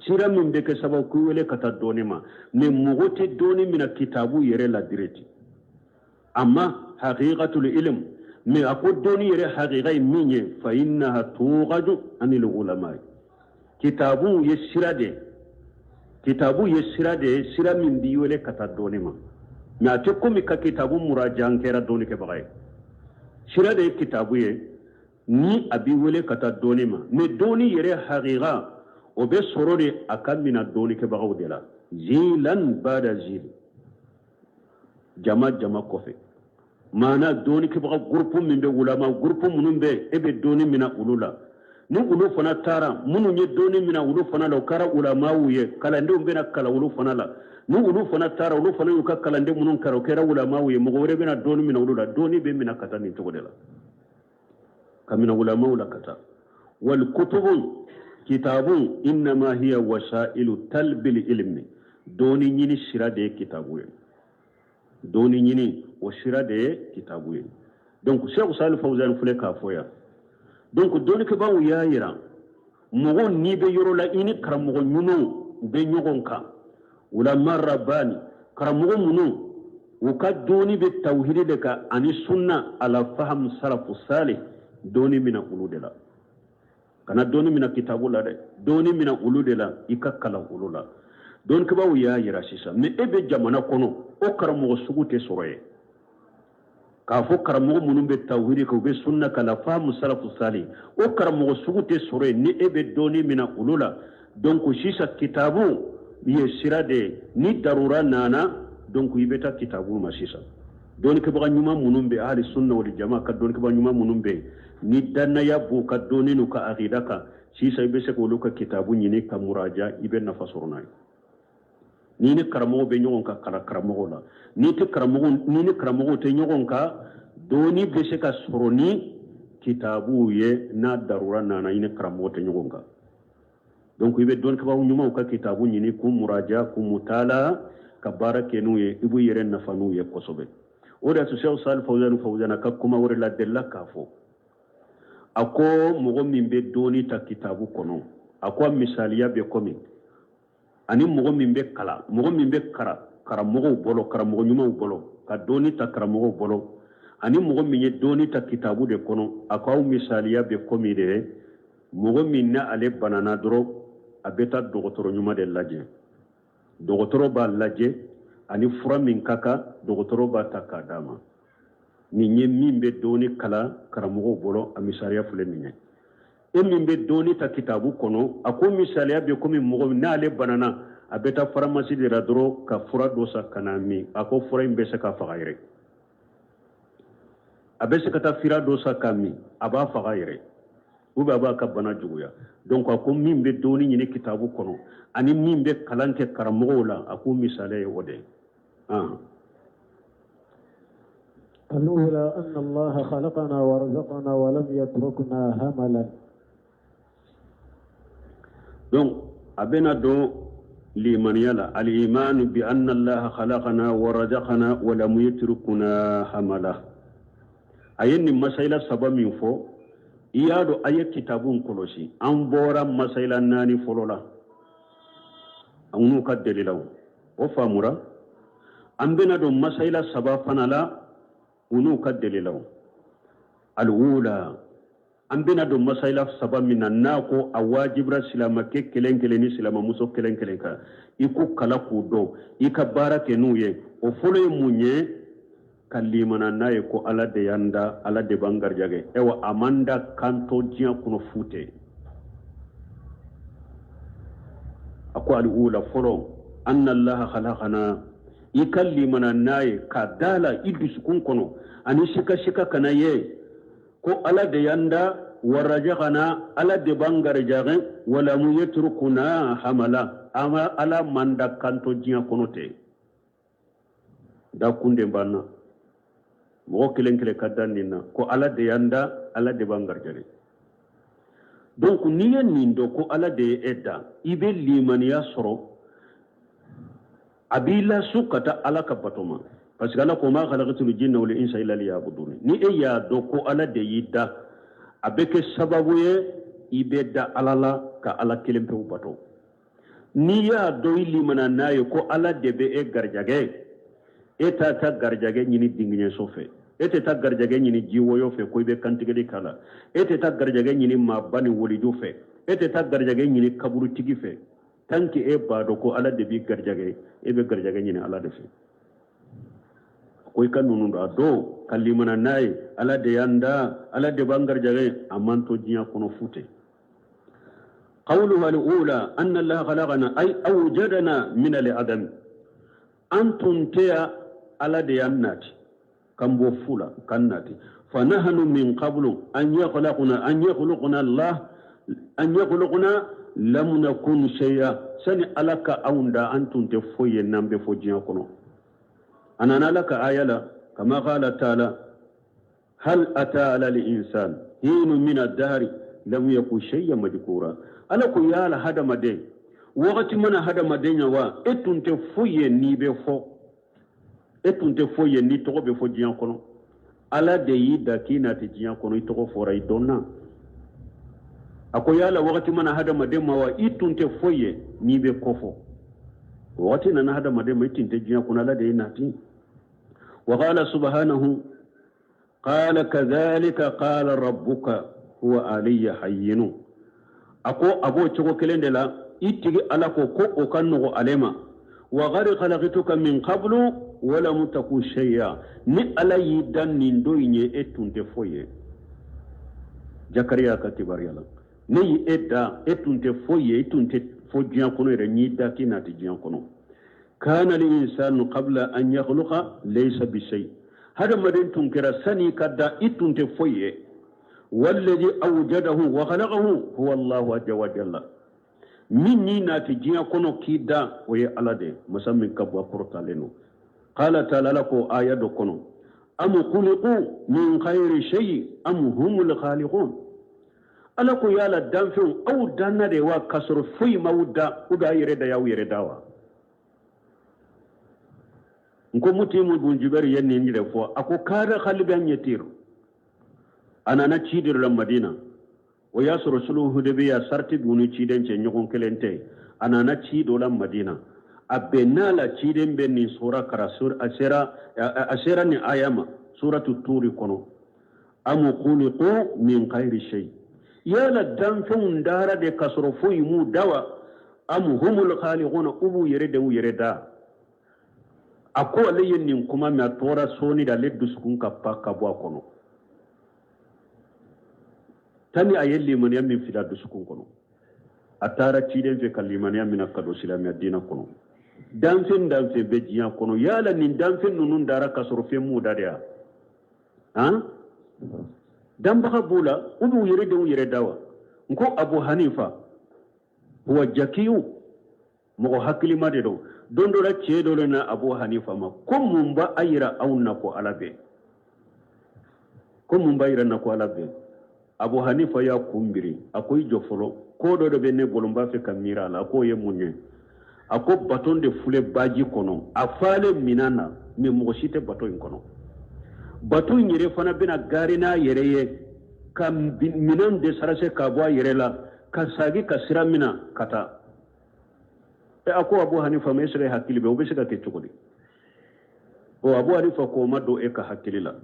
sira min be ke sababu ku wele kata doni ma mais mugote doni mina kitabu yere la direti amma haqiqatul ilm mais ako doni yere haqiqa minye fa innaha tughadu anil ulama kitabu ye sira de sira min di wele kata doni ma mais ate komi ka kitabu murajan kera doni ke bagay sira de kitabu ye ni abi wele kata doni ma mais doni yere haqiqa o be soro de akamina doni ke bagaw de la zilan bada zil jama kofe mana doni ke bagaw groupe min be ulama groupe munun be ebe doni mina ulula ni ulu fana tara munu nye doni mina ulu fana la kara ulama wuye kalande umbena kala ulu fana la ni ulu fana tara ulu fana yuka kalande munun kara kera ulama wuye mugore bena doni mina ulula doni be mina kata ni togo de la kamina ulama ula kata wal kutubun kitabun innama hiya wasailu talbil ilmi doni nyini sira de kitabu ye doni nyini o sira de kitabu ye donc Cheikh Salih Fawzan fule ka foya donc doni ke bawu ya yira mogo ni be yoro la ini karamogo nyuno be nyogon ka wala marabani karamogo munu uka doni be tawhid de ka ani sunna ala faham salafu salih doni mina ulu de la kana doni mina kitabu la de doni mina ulu de la ikakala ulu la don ke bawu ya yira sisa me ebe jamana kono o karamogo sugute soroye ka fo karamogo munun be tawhid ko be sunna kala fahmu salafu salih o karamogo sugute soroye ni ebe doni mina ulu la donc sisa kitabu ye sirade ni darura nana donc ibeta kitabu ma sisa doni ke baga nyuma munun be ahli sunna wal jamaa ka doni ke baga nyuma munun be ni danna ya bu ka doni no ka aqidaka sisa ibe se ko luka kitabu nyini ka muraja ibe na fasorna ni ne karamogo be nyogon ka kala karamogo la ni ne karamogo te nyogon ka doni be se ka soroni kitabu ye na darura nana ine karamogo te nyogon ka donc ibe don ka ba nyuma ka kitabu nyini ku muraja ku mutala ka barakenu ye ibu yere nafanu ye kosobe o da su Cheikh Salih Fawzan ka kuma wore la della kafo ako mogo min be doni ta kitabu kono ako misaliya be komi ani mogo min be kara mogo bolo kara mogo nyuma bolo ka doni ta kara mogo bolo ani mogo min ye doni ta kitabu de kono ako misaliya be komi de mogo min na ale banana doro abeta dogotoro nyuma de laje dogotoro ba laje ani fura min kaka dogotoro ba taka dama ni nye min be doni kala karamogo bolo a misaliya fule minye e min be doni ta kitabu kono ako misaliya be komi mogo na ale banana abeta faramasi de radro ka fura dosa kanami ako fura imbe se ka fagaire abese kata fira dosa kami aba fagaire ube aba ka bana juguya donc ako min be doni nyine kitabu kono ani min be kalanke karamogo la ako misaliya wode الأولى أن الله خلقنا ورزقنا ولم يتركنا هملا. Donc, أبنا دو لمن يلا الإيمان بأن الله خلقنا ورزقنا ولم يتركنا هملا. أين مسائل سبب من فو إيادو أي كتابون كلوسي أنبورا مسائل ناني فلولا أنو كدليلو وفامورا أنبنا دو مسائل سبب فنالا unu ka dalilaw alwula an bena do masayla saba minna nako awajibra silama ke kelen ni silama muso kelen ka iku kala ku do ika barake nuye o folo munye kalimana naye ko ala de yanda ala de bangar jage ewa amanda kanto jiya kuno fute ako alwula folo anna allaha khalaqana ikallimana naye kadala idusukun kono ani shika kana ye ko ala de yanda warajagana ala de bangar jage wala mu yatrukuna hamala ama ala manda kanto jiya kono te da kunde banna mo kelen kadanina ko ala de yanda ala de bangar jage donc niya nindo ko ala de edda ibe limaniya soro abila sukata ala ka batoma parce que ala ko ma khalaqatul jinna wal insa illa liya'budun ni e ya do ko ala de yidda abeke sababu ye ibeda alala ka ala kelempe bato ni ya do ili mana nayo ko ala de be e garjage eta ta garjage nyini dingne sofe ete ta garjage nyini jiwoyo fe ko be kantigedi kala ete ta garjage nyini mabani wolidu fe ete ta garjage nyini kaburu tigi fe tanki e bado ko ala de bi garjage e be garjage nyini ala de fe koy kanunu do kalimana nay ala de yanda ala de bangar jage amanto jiya kono fute qawluhu al-ula anna allaha khalaqana ay awjadana min al-adam antum tiya ala de yannati kambo fula kannati fa nahnu min qablu an yakhluquna allah an yakhluquna lam nakun shay'a sani alaka aunda antum te foye nambe fo jiya kono أنا لك آية كما قال تعالى هل أتى على الإنسان حين من الدهر لم يكن شيئا مذكورا ألا كيال هذا مدين وقت من هذا مدين وا إتون تفوي ني بفو إتون تفوي ني تقو بفو جيان كونو ألا دي دكينا تجيان كونو يتقو فوراي دونا أكو يالا وقت من هذا مدين وا إتون تفوي ني بكوفو وقت من هذا مدين ما إتون تجيان كونو ألا دي ناتي وقال سبحانه قال كذلك قال ربك هو علي حين أكو أبو تشوكو كلندلا إتجي على كوكو وكانو عليما وغير خلقتك من قبل ولم تكن شيئا ني على يدان نندويني إتون تفوي زكريا كتبار يلا ني إتا إتون تفوي إتون تفوي كونو رنيدا كينا تجيان كونو كان الإنسان قبل أن يخلق ليس بشيء هذا مدين تنكر سني كدا إتون تفوي والذي أوجده وخلقه هو الله عز وجل مني ناتجيا كونو كيدا وهي على دي مسمى كبوا كورتالينو قال تعالى لكو آية كونو أم خلقوا من خير شيء أم هم الخالقون ألكو يالا دانفون أو دانا دي وكسر في مودا ودا يردا ياو يرداوا nko mutimu bunjibari yenni njire fo ako kada khaliban yatir ana na cidir la madina wa yasru rasuluhu hudabiya sarti bunu ciden ce nyogon kelente ana na cido la madina abenala ciden benni sura karasur asera ni ayama suratu turi kono amu khuliqu min khairi shay yala danfun dara de kasro fuyi mu dawa am humul khaliquna ubu yereda ako alayen nin kuma ma tora soni da leddu sukun kappa kabwa kono tani ayelli man yamin fida du sukun kono atara ciden fe kaliman yamin akado silami adina kono danfen bejiya kono yala nin danfen nunun dara kasoro fe mu dariya ha dambaka bula ubu yeredawa nko abu hanifa huwa jakiyu mo hakili madedo dondo la cedo na abu hanifa ma ko mumba ayira auna ko alabe ko mumba ayira na ko alabe abu hanifa ya kumbiri akoy jofolo ko do be ne bolumba fe kamira la ko ye munye ako baton de fule baji kono afale minana mi mo shite baton kono baton yere fana bina garina yereye kam minan de sarase kabwa yerela kasagi kasira mina kata ako abu hanifa me sire hakili be obesika ke chukudi o abu hanifa ko mado e ka hakili la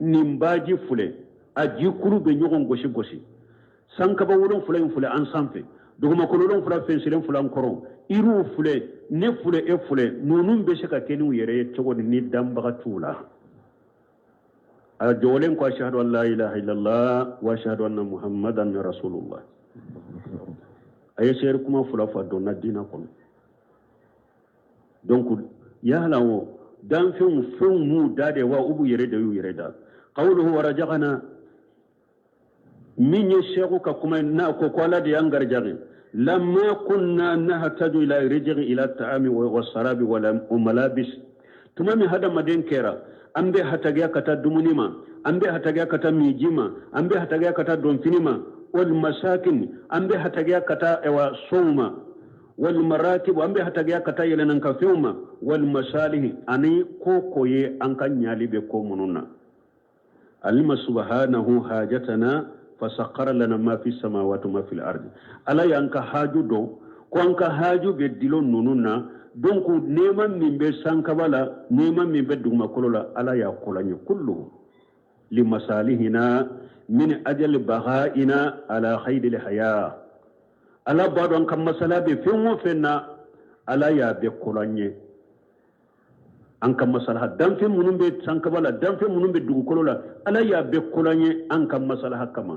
nimbaji fule aji kuru be nyogon goshi sanka ba wulon fule an sanfe duguma ko lolon fula fensilen fula koron iru fule ne fule e fule nunun be sika ke ni yere chukudi ni damba tula a jolen ko ashhadu an la ilaha illallah wa ashhadu anna muhammadan rasulullah aye ser kuma fula fa donna dina kono donc ya lawo dan fin mu dade wa ubu yere da qawluhu wa rajaqana min yashaqu ka kuma na ko kwala da yangar jari lamma kunna nahtaju ila rijqi ila ta'ami wa sarabi wa malabis tuma mi hada maden kera ambe hataga kata dumunima ambe hataga kata mijima ambe hataga kata donfinima wal masakin ambe hataga kata ewa soma والمراكب أمبي حتى جاء كتاي لنا كفيوما والمصالح أني كوكوي أنك نيالي بكومنونا علم سبحانه حاجتنا فسخر لنا ما في السماوات وما في الأرض ألا ينك حاجو دو كوانك حاجو بدلون نونونا دونك نيما من بسانكبالا نيما من بدوما كلولا ألا يقولني كله لمصالحنا من أجل بغائنا على خير الحياة ألا بعد أنك مسألة بفيوم فينا ألا يقولني أنك مسألة دم في منون بسانكبالا دم في منون بدوما كلولا ألا يقولني أنك مسألة كما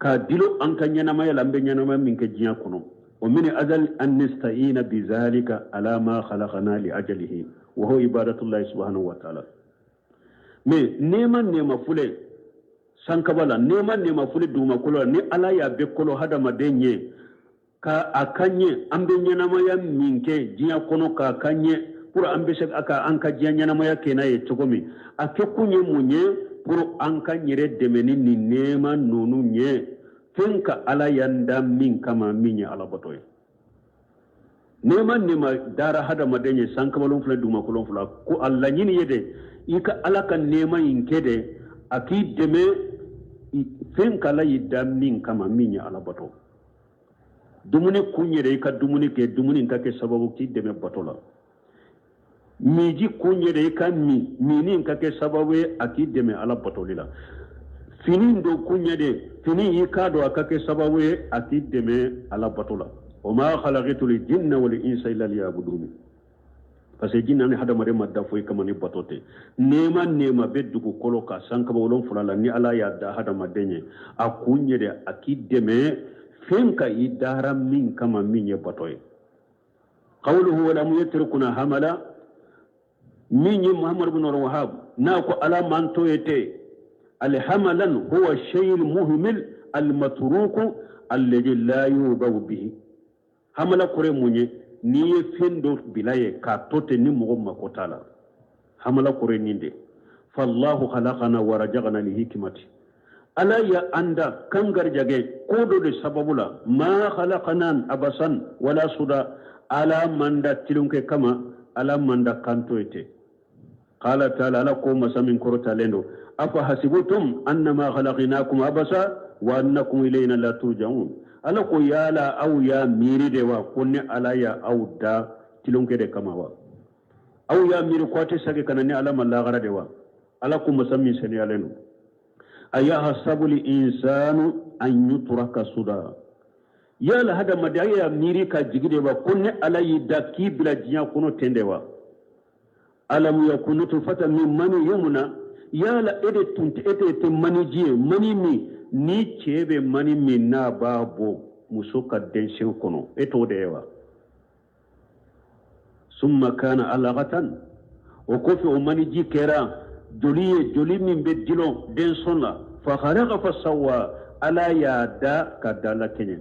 كدلو أنك ينما يلامبي ينما منك جيا كنو ومن أجل أن نستعين بذلك على ما خلقنا لأجله وهو عبادة الله سبحانه وتعالى mais nema fule sankabala nema fule duma kolo ni ala ya be kolo hada madenye ka akanye ambe nyanama ya minke jiya kono ka akanye pour ambe shek aka anka jiya nyanama ya kenaye chogomi ake kunye munye pour anka nyire demeni ni nema nonu nye fenka ala yanda min kama minye ala batoy nema dara hada madenye sankabalon fule duma kolo fula ko alla nyini yede ika ala kan nema inkede aki deme fenka la yidda min kama minye ala bato dumuni kunyere ika dumuni ke dumuni nkake sababu ki deme bato la miji kunyere ika mini nkake sababu aki deme ala bato lila fini ndo kunyere fini ika do akake sababu aki deme ala bato la وما خلقت الجن والإنس إلا ليعبدون parce que jinna ni hada mare madda foy kama ni batote nema beddugo koloka sanka bolon fulala ni ala ya da hada madenye akunye de akideme fenka idara min kama minye batoy qawluhu wa lam yatrukuna hamala minye muhammad ibn wahhab na ko ala manto yete al hamalan huwa shay al muhmil al matruk alladhi la yubaw bihi hamala kore munye ni ye fendo bilaye ka tote ni mogo makotala hamala kore ninde fallahu khalaqana wa rajagana li hikmati ala ya anda kangar jage kodo de sababula ma khalaqanan abasan wala suda ala manda tilunke kama ala manda kantoete qala ta'ala ala ko masamin korota lendo afa hasibutum annama khalaqnakum abasa wa annakum ilayna la turja'un ala ko yala aw ya miri de wa kunne ala ya aw da tilonke de kama wa aw ya miri ko te sage kanani ala malagara de wa ala ko musammi sene alenu aya hasabu li insanu an yutraka suda yala hada madaya miri ka jigide wa kunne ala yida kibla jiya kuno tende wa alam yakunu tufata min mani yumna yala ede tunte ete mani jiye mani mi ni cebe mani min na babo muso ka densen kono eto da yawa summa kana alaqatan o kofi o mani ji kera joli min be dilo den sonna fa khalaqa fa sawwa ala ya da kadala kenye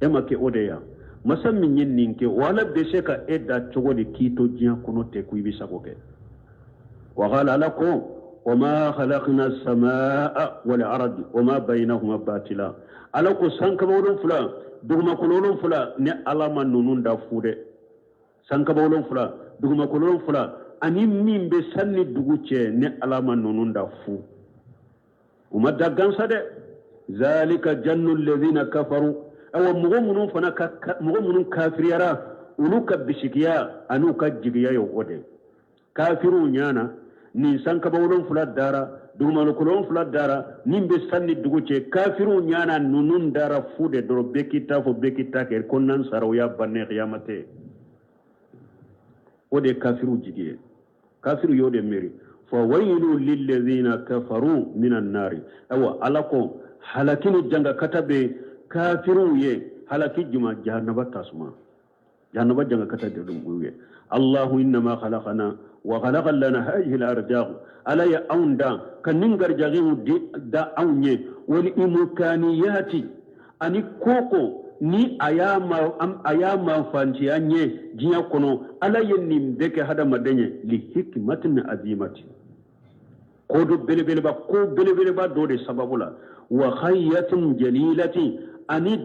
ema ke odeya masam min yin ninke wala be sheka edda chogodi kito jiya kono te kuibi sagoke wa qala lakum وما خلقنا السماء والأرض وما بينهما باطلا alako sankabawolon fula dugumakololon fula ni ala ma nunun da fude sankabawolon fula dugumakololon fula ani min be sanni dugu cɛ ni ala ma nunun da fu uma da gansa de zalika jannu alladhina kafaru aw mugo munun kafiriyara ulu ka bisikiya anu ka jigiya yo ode kafiru nyana ni sankabawolon fula dara dugumakolon fula dara nimbe sanni dugu cɛ kafiru nyana nunun dara fude doro bekita ke konnan saraw ya banne qiyamate ode kafiru jigiye kafiru yode meri fa waylu lil ladhina kafaru minan nari awa alako halakinu janga katabe kafiru ye halaki juma jahannaba tasma jahannaba janga katabe dum uye allah inma khalaqana wa khalaqa lana hadhihi al-arjaq ala ya aunda kanin garjagin da aunye wal imkaniyati ani koko ni ayama fanci anye jiya kono ala yennim beke hada madenye li hikmatin azimati ko do belebele ba do de sababula wa khayyatin jalilati ani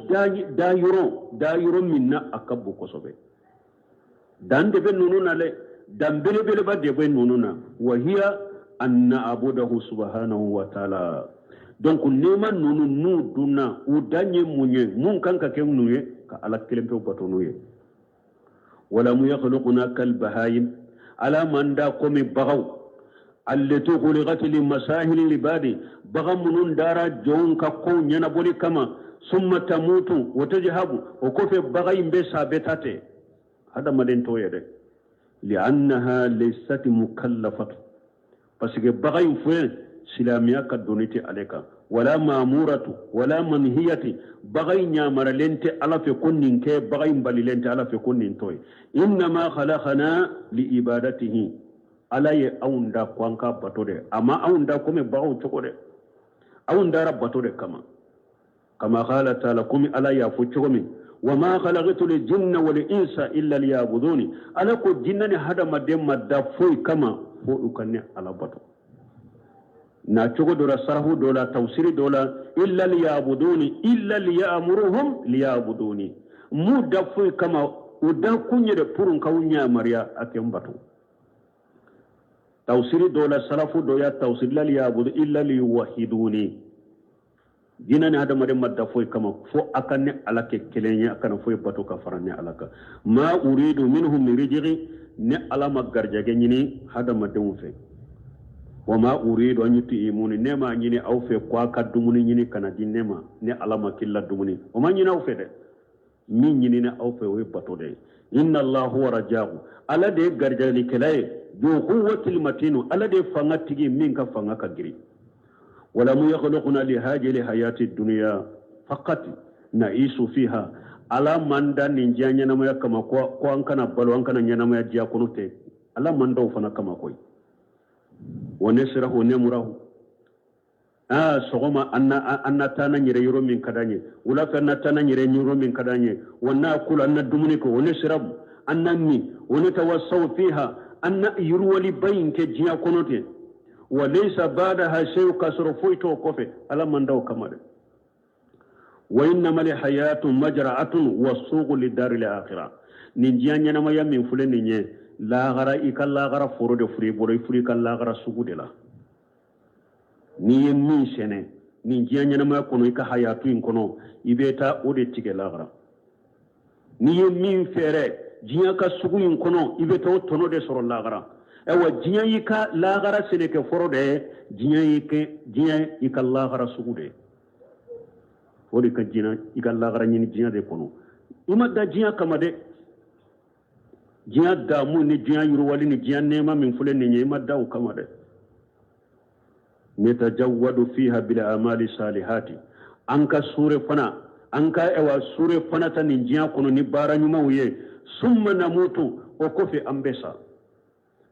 dayuro minna akabbu kosobe dan de be nununa le dan bele ba de be nununa wa hiya an na'budahu subhanahu wa ta'ala donc nema nunu nu dunna u danye munye mun kanka ken nuye ka ala kelempe batonuye wala mu yakhluquna kal bahayim ala manda komi bagaw allati khuliqat li masahil libadi bagamunun dara jon ka ko nyana boli kama summa tamutu wa tajhabu o ko fe bagay be sabetate hada maden to yede li annaha laysat mukallafat parce que bagay fu silamiya ka donite aleka wala mamuratu wala manhiyati bagay nyamara lente ala fe konnin ke bagay mbali lente ala fe konnin toy inna ma khalaqana li ibadatihi ala ye aunda kwanka batode ama aunda kome bagaw chokode aunda rabbatode kama qala ta'ala kumi ala ya fu chokome wama khalaqtu lil jinna wal insa illa liya'buduni ala ko jinnani hada madem madda foy kama fo ukanne ala bato na cogo dola sarahu dola tawsiri dola illa liya'buduni illa liya'muruhum liya'buduni mu dafu kama uda kunye de purun kawunya mariya akem batu tawsiri dola sarafu doya tawsiri la liya'budu illa liyuwahiduni dina ne hada mare madda foy kama fo akanne alake kelenya akana foy batu ka faranne alaka ma uridu minhum min rijqi ne alama garjage nyini hada madde fe wama uridu an yutimuni nema nyini aw fe kwa ka dumuni nyini kana di nema ne alama killa dumuni wama nyina aw fe de min nyini ne aw fe we bato de inna allah huwa rajahu ala de garjali kelay du quwwatil matinu ala de fanga tigi min ka fanga ka giri wala mu yakhluquna li hajili hayati dunya faqat naisu fiha ala manda ninja nyana ma kama ko an kana balo an kana nyana ma jiya kono te ala manda fana kama koy ونسره نمره سوما أن تانا نيري يرو من كداني ولا فانا تانا نيري يرو من كداني ونأكل أن دمنك ونشرب أن نمي ونتوسو فيها أن يروى بين كجيا كنوتي وليس بعدها شيء كسر فويتو كوفي ألا من دو كمال وإنما الحياة مجرعة والسوق للدار الآخرة نجيان ينما يمين فلن نجي lagara ikallagara foro de furi boro furi kallagara sugu de la ni ye min sene ni jiya nyama kono ika hayatu in kono ibeta o de tige lagara ni ye min fere jiya ka sugu in kono ibeta o tono de soro lagara ewa jiya ika lagara sene ke foro de jiya ika lagara sugu de o de ka jiya ika lagara nyini jiya de kono ima da jiya kama de jiya damu ni jiya yurwali ni jiya nema min fule ni nyema daw kama de netajawwadu fiha bil amali salihati anka sure fana anka ewa sure fana ta ni jiya kono ni bara nyuma uye summa namutu o kofi ambesa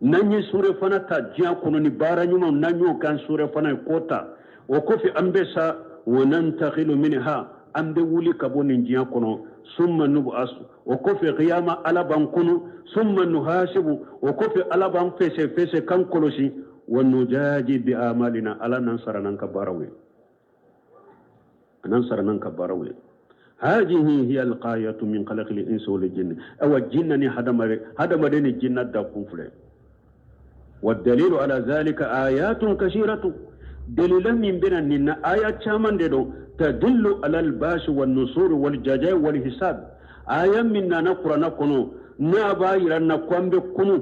nanyi sure fana ta jiya kono ni bara nyuma nanyo kan sure fana kota o kofi ambesa wa nantakhilu minha ambe wuli kaboni jiya kono summa nubasu o kofi qiyama ala bankunu summa nuhasibu o kofi ala ban fese kan kolosi wa nujaji bi amalina ala nansara nan kabarawe هذه هي القاية من خلق الإنس والجن أو الجن هدمرين الجن داكم فلي والدليل على ذلك آيات كثيرة دليلا من بين أن آيات شامان ديدو تدل على الباس والنصور والجزاء والحساب آية منا نقرأ نكونو نابايرا نقوم بكونو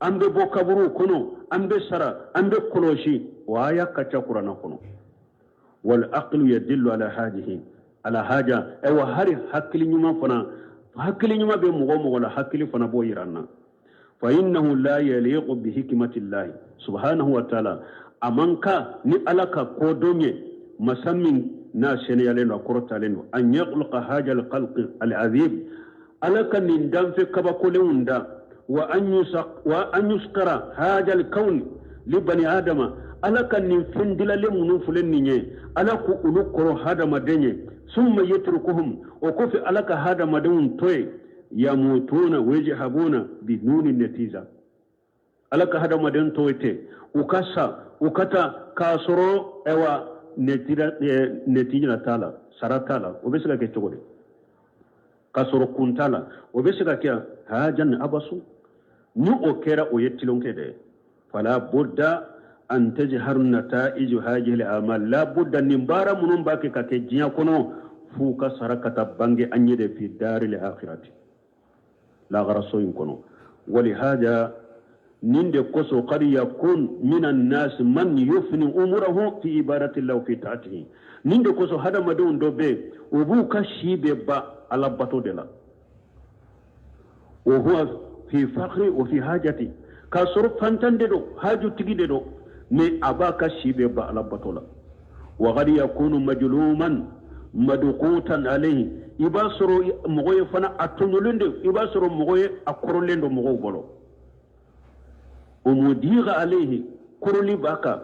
أم ببوكابرو كونو أم بسرا أم بكولوشي وآية كتاكرا نكونو والعقل يدل على هذه على حاجة أو هاري حكلي نما فنا حكلي نما بمغوم ولا حكلي فنا بويرانا فإنه لا يليق بحكمة الله سبحانه وتعالى أمانكا نألك كودوني مسمين ناسين يلين وقرط يلين أن يخلق هذا الخلق العذيب ألك نندم في كبكولون دا وأن يسكر هذا الكون لبني آدم ألك نفندل لمنو فلنيني ألك ألوكرو هذا مدني ثم يتركهم وكفي ألك هذا مدون توي يموتون ويجهبون بدون النتيجة ألك هذا مدون توي تي وكسا وكتا كاسرو اوا netijina tala sara tala o be se ka kɛ cogo di ka sɔrɔ kun tala o be se ka kɛ hajan abasu ni o kɛra o ye tilonkɛ dɛ fala budda an tajharu nata'ij hadhihi al-amal la budda nin baara minnu b'a kɛ ka kɛ diɲɛ kɔnɔ f'u ka sara ka taa bange an ye de fi daril akhirati lagara so in kɔnɔ ولهذا نند كسو قد يكون من الناس من يفني أمره في عبادة الله وفي طاعته نند كسو هذا مدون دوبي وبو كشي ببا على بطو دلا وهو في فقر وفي حاجة كسر فانتن دو حاجة تجي دو مي أبا كشي ببا على بطو لا وقد يكون مجلوما مدقوتا عليه ibasoro mogoye fana atonolende ibasoro mogoye akorolendo mogo bolo umudiga alayhi kuruli baka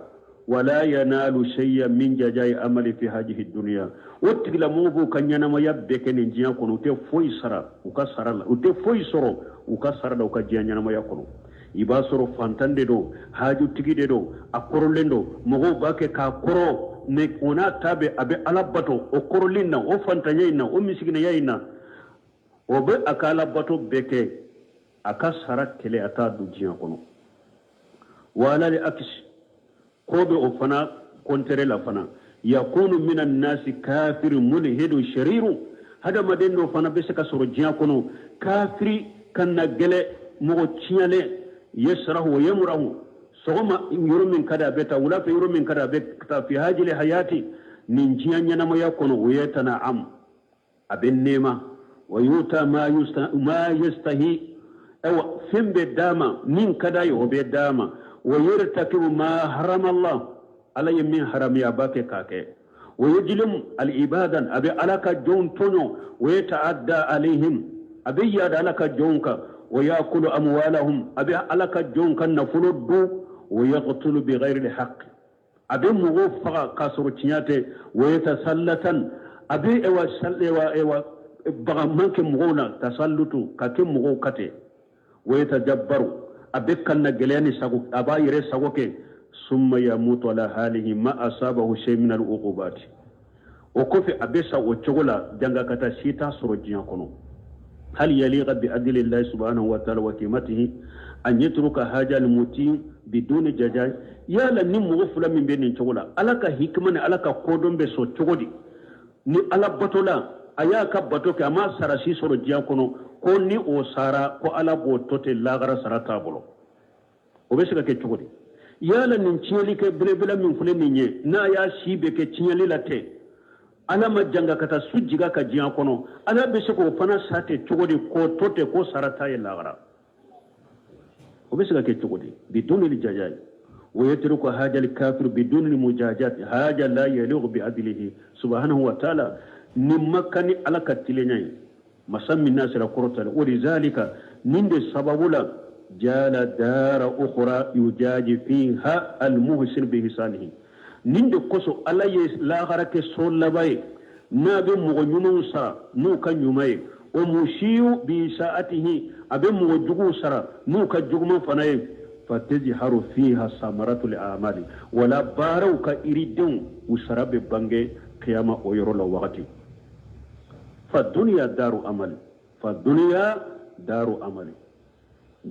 wala yanalu shay'an min jajai amali fi hadhihi dunya wotigla mogo kanyana ma yabbeke ne jiya kono te foyi sara uka sara la ute foyi soro uka sara da uka jiya nyana ma yakono ibasoro fantande do haju tigide do akorolendo mogo bake ka koro ne ona tabe abe alabato o korolinna o fantanyina o misigina yayina o be akala bato beke aka sara kele ata du jiya kono wala li akis ko be o fana kontere la fana yakunu minan nasi kafir mulhidu shariru hada madendo fana be saka soro jiya kono kafiri kanna gele mo ciyale yasrahu wa yamrahu sogoma yurumin kada beta wala fa yurumin kada beta fi hajili hayati nin jiyan yana ma yakono wayatana am abin nema wa yuta ma yastahi aw fimbe dama nin kada yo be dama wa yartakibu ma harama Allah alayhi min haram ya bake kake wa yajlim al ibadan abi alaka jon tono wa yataadda alaihim abi yada alaka jonka wa yakulu amwalahum abi alaka jonka nafuludu ويقتل بغير الحق أبي مغفغة قصر تنياتي ويتسلطا أبي إوا بغمانك مغونا تسلطو كاكي مغوكتي ويتجبر أبي كان جلياني ساقوك أبا يري ساقوكي ثم يموت على حاله ما أصابه شيء من العقوبات وكفي أبي ساقوكي جنغا كتا سيتا سرجيان كنو هل يليق بأدل الله سبحانه وتعالى وكيمته أن يترك هذا المتين بدون جزاء يالا ني مغفلا من بين تشغلا alaka hikmane alaka kodon be so chogodi ni ala batola ayaka batoke ama sarasi soro jiya kono ko ni o sara ko ala bo tote lagara sarata bolo o be sika ke chogodi yala nin cieli ke brebela min fule ninye na ya sibe ke cieli late ala majanga kata sujiga ka jiya kono ala be siko fana sate chogodi ko tote ko sarata ye lagara وبسك كتقولي بدون الجزاء ويترك هذا الكافر بدون المجاجات هذا لا يليق بعدله سبحانه وتعالى نمكن على كتلني مسم الناس لقرطة ولذلك من السبب لا جال دار أخرى يجاج فيها المحسن بإحسانه نند قصو على لا غرك سول لباي نابي مغنيون سا نو كان يماي ومشيو بساعته أبي موجود سرا نوكا جوما فناي فتظهر فيها ثمرة الأعمال ولا بارو كإريدون وسرا ببانجي قيامة ويرو لوقتي فالدنيا دار عمل فالدنيا دار عمل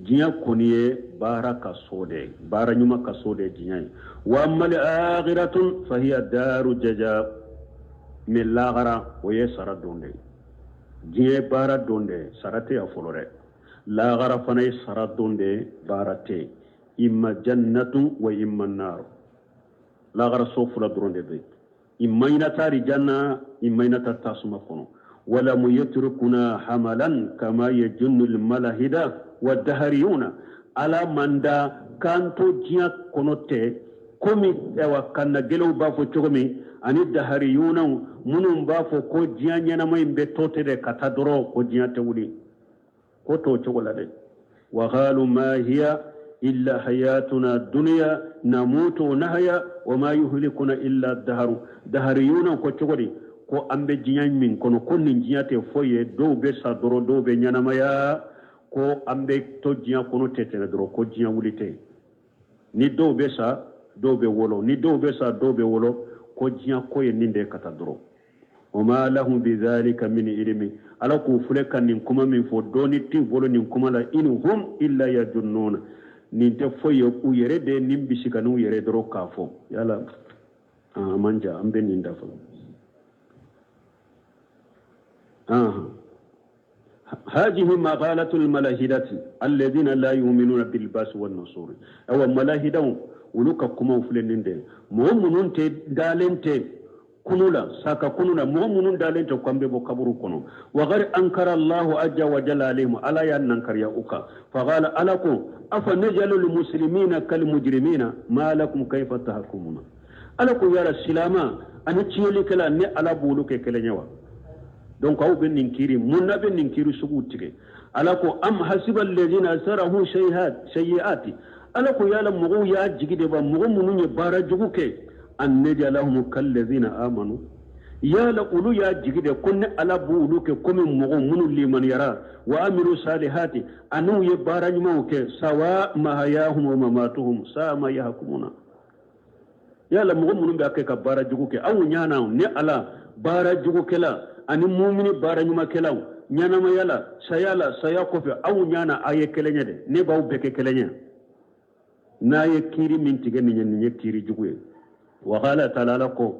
جيا كونيه بارا كسودة بارا نيوما كسودة جيا وأما الآخرة فهي دار جزاء من لاغرا ويسرا دوندي جيا بارا دوندي سراتي أفولوري لا غرفني سردون دي بارتي إما جنة وإما النار لا غرسوف لا درون دي إما ينتاري جنة إما ينتاسم فنو ولم يتركنا حملا كما يجن الملاهدة والدهريون على من دا كانتو جيا كونوتي كومي ايوا كان جلو بافو تشومي أني الدهريون منهم بافو كو جيا نينما يمبتوتي دي كتادرو كو جيا تولي koto chokolade wa qalu ma hiya illa hayatuna dunya namutu wa nahya wa ma yuhlikuna illa dahariyuna ko chogodi ko ambe jinyan min kono konnin jiyate foye do be sa doro do be nyanama ya ko ambe to jiyan kono tete doro ko jiyan wulite ni do be sa do be wolo ni do be sa do be wolo ko jiya ko ye ninde kata doro wama lahum bidhalika min ilmi ala ku fuleka nin kuma min fo doni ti bolo nin kuma la in hum illa yajunnuna nin te fo ye ku yere de nin bisika nu yere doro ka fo yala manja ambe nin da fo هذه مقالة الملاحدة الذين لا يؤمنون بالباس والنصور أو ملاحدة ولوكا كما فلنين دي مؤمنون دالين كنولا ساكا كنولا مؤمنون دالين كمبي بكبرو كنو وغير أنكر الله عز وجل عليهم ألا ينكر يا أوكا فقال ألكم أفنجعل المسلمين كالمجرمين ما لكم كيف تحكمون ألكم يا السلامة أنا تشيلي كلا ني على بولوك كلا نيوا donc aw ben ninkiri munna ben ninkiri sugu tige alako am hasibal ladina sarahu sayyiati alako yala mugu ya jigide ba mugu mununye bara juguke an najalahum kal ladina amanu yala ulu ya jigide kunne ala buluke komi mugu munu liman yara wa amilu salihati anu ye bara nyuke sawa mahayahum wa mamatuhum sa ma yahkumuna yala mugu munun be akeka bara juguke aw nyana ne ala bara juguke la ani mumini bara nyuma kelaw nyana ma yala saya kofe awu nyana aye kelenya de ne baw beke kelenya na ye kiri min tige ni nye kiri juguye wa qala ta'ala ko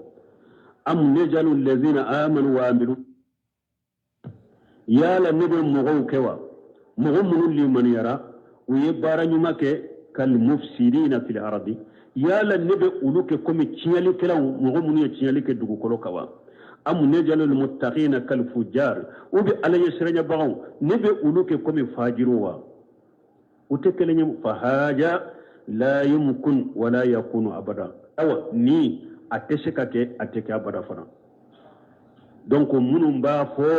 am najalu allazina amanu wa amilu yala nebe mugo kewa mugo munul liman yara uye bara nyuma ke kal mufsidina fil ardi yala nebe uluke komi chiyali kelaw mugo munu chiyali ke dugu kolo kawa am najalu almuttaqina kal fujjar ubi alayhi siranya bawo nebe uluke komi fajiruwa utekelenya fahaja la yumkun wala yakunu abada awa ni atesheka ke ateke abada fana donc munum ba fo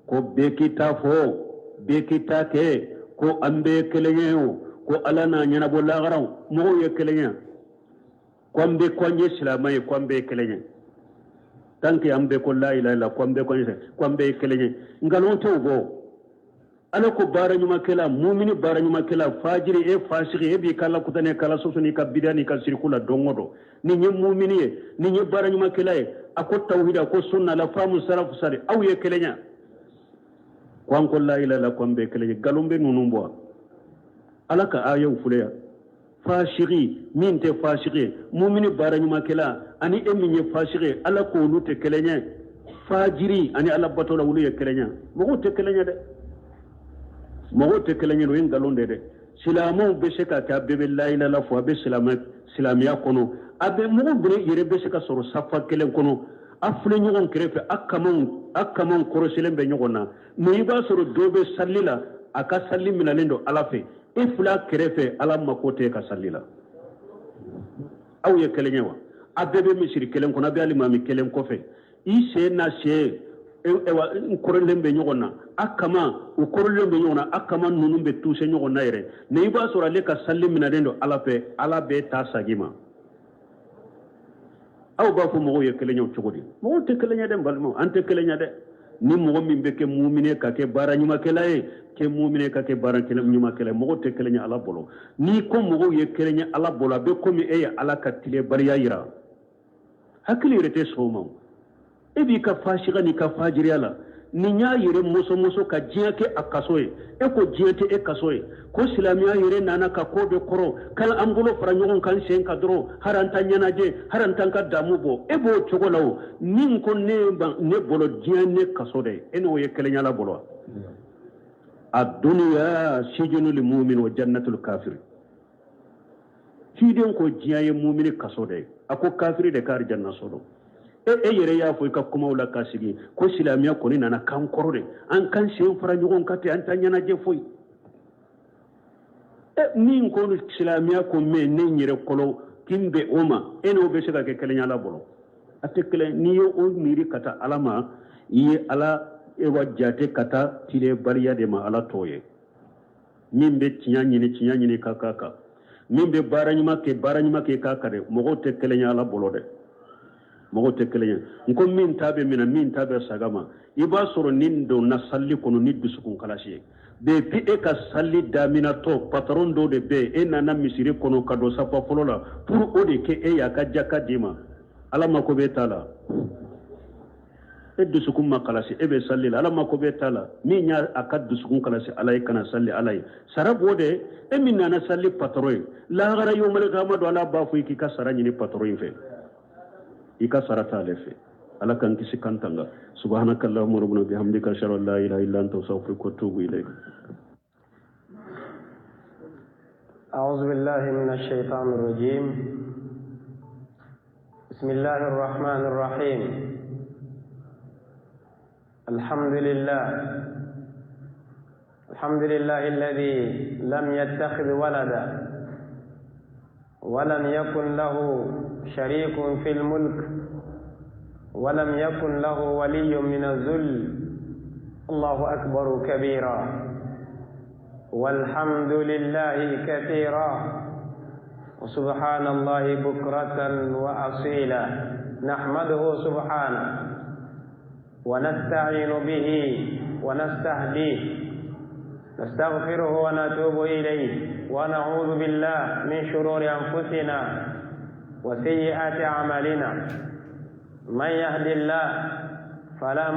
ko bekita ke ko ambe kelenyo ko alana nyana bolla garaw mo ye kelenya ko ambe konje silamay ko ambe kelenya tanki ambe ko la ilaha illa ko ambe kelenye ngalon to go ala ko bara nyuma kala mu'mini bara nyuma kala fajiri e fasiri e bi kala kutane kala sosoni ka bidani ka sirkula dongodo ni nye mu'mini e ni nye bara nyuma kala e ako tauhida ko sunna la famu sarafu sare aw ye kelenya ko ko la ilaha illa ko ambe kelenye galombe nunumbo ala ka ayu fuleya fashiri min te fashiri mu'mini bara nyuma kala ani eminye fashiri ala ko lute kelenya fajiri ani ala batola wulu ye kelenya mo te kelenya de mo te kelenya no ngalonde de silamo be seka ka be la ilaha illa fo be silamiya kono abe mo be yere be seka soro safa kelen kono afle nyogon krefe akamon korosilen be nyogona me ba soro dobe sallila aka salli minalendo alafe ifla krefe ala makote ka sallila aw ye kelenya wa abebe misiri kelen kono be alimami kelen kofe ise na she ewa korolem be nyogona akama u korolem be nyogona akama nunum be tuse nyogona yere ne iba sura le ka salli minalendo ala be ta sagima aw ba fu mo ye kelenya chogodi mo te kelenya dem balmo ante kelenya de ni mo min be ke mu'mine ka ke bara nyuma kelaye ke mu'mine ka ke bara nyuma kelaye mo te kelenya ala bolo ni ko mo ye kelenya ala bolo be ko mi e ala ka tile bariya yira hakili rete soma ebi ka fashiga ni ka fajiri ala ni nya yire muso ka jiake akasoye e ko jiete e kasoye ko silamiya yire nana ka ko be koro kala ambulo fara nyogon kan sen ka dro haranta nyana je haranta ka damu bo e bo chogolawo nin ko ne bolo jiane kasode eno ye kelenya la bolo ad-dunya sijnul mu'min wa jannatul kafir hiden ko jiaye mu'min kasode ako kafiri de kar janna sodo e yere ya fo ka kuma wala kasigi ko silamiya ko ni nana kan korode an kan sen fara nyogon kate an tanyana je foy min ko silamiya ko me ne nyere kolo kimbe oma eno be sega ke kelenya la bolo atekle ni yo o miri kata alama yi ala e wajjate kata tile bariya de ma ala toye min be tinya nyini kaka min be baranyuma ke kaka de mogo te kelenya la bolo de mogo te kelenya ko min tabe sagama iba soro nindo na salli kono ni dusukun kalashi be pi e ka salli damina to patron do de be e nana misiri kono kado safa folola pour o de ke e ya ka jaka dima ala ma ko be tala dusukun ma kalasi ebe salli ala ma ko be tala min ya akad dusukun kalasi ala kana salli ala sarabo de e min nana salli patroy la gara yomal gamado ala ba fu ki ka sarani ni patroy fe ika sarata le fe ala kan kisi kantanga subhanakallahumma rabbana bihamdika ashhadu an la ilaha illa anta astaghfiruka wa atubu ilayk. أعوذ بالله من الشيطان الرجيم. بسم الله الرحمن الرحيم. الحمد لله الذي لم يتخذ ولدا ولم يكن له شريك في الملك ولم يكن له ولي من الذل. الله أكبر كبيرا والحمد لله كثيرا وسبحان الله بكرة وأصيلا. نحمده سبحانه ونستعين به ونستهديه نستغفره ونتوب إليه ونعوذ بالله من شرور أنفسنا وسيئات أعمالنا. من يهد الله فلا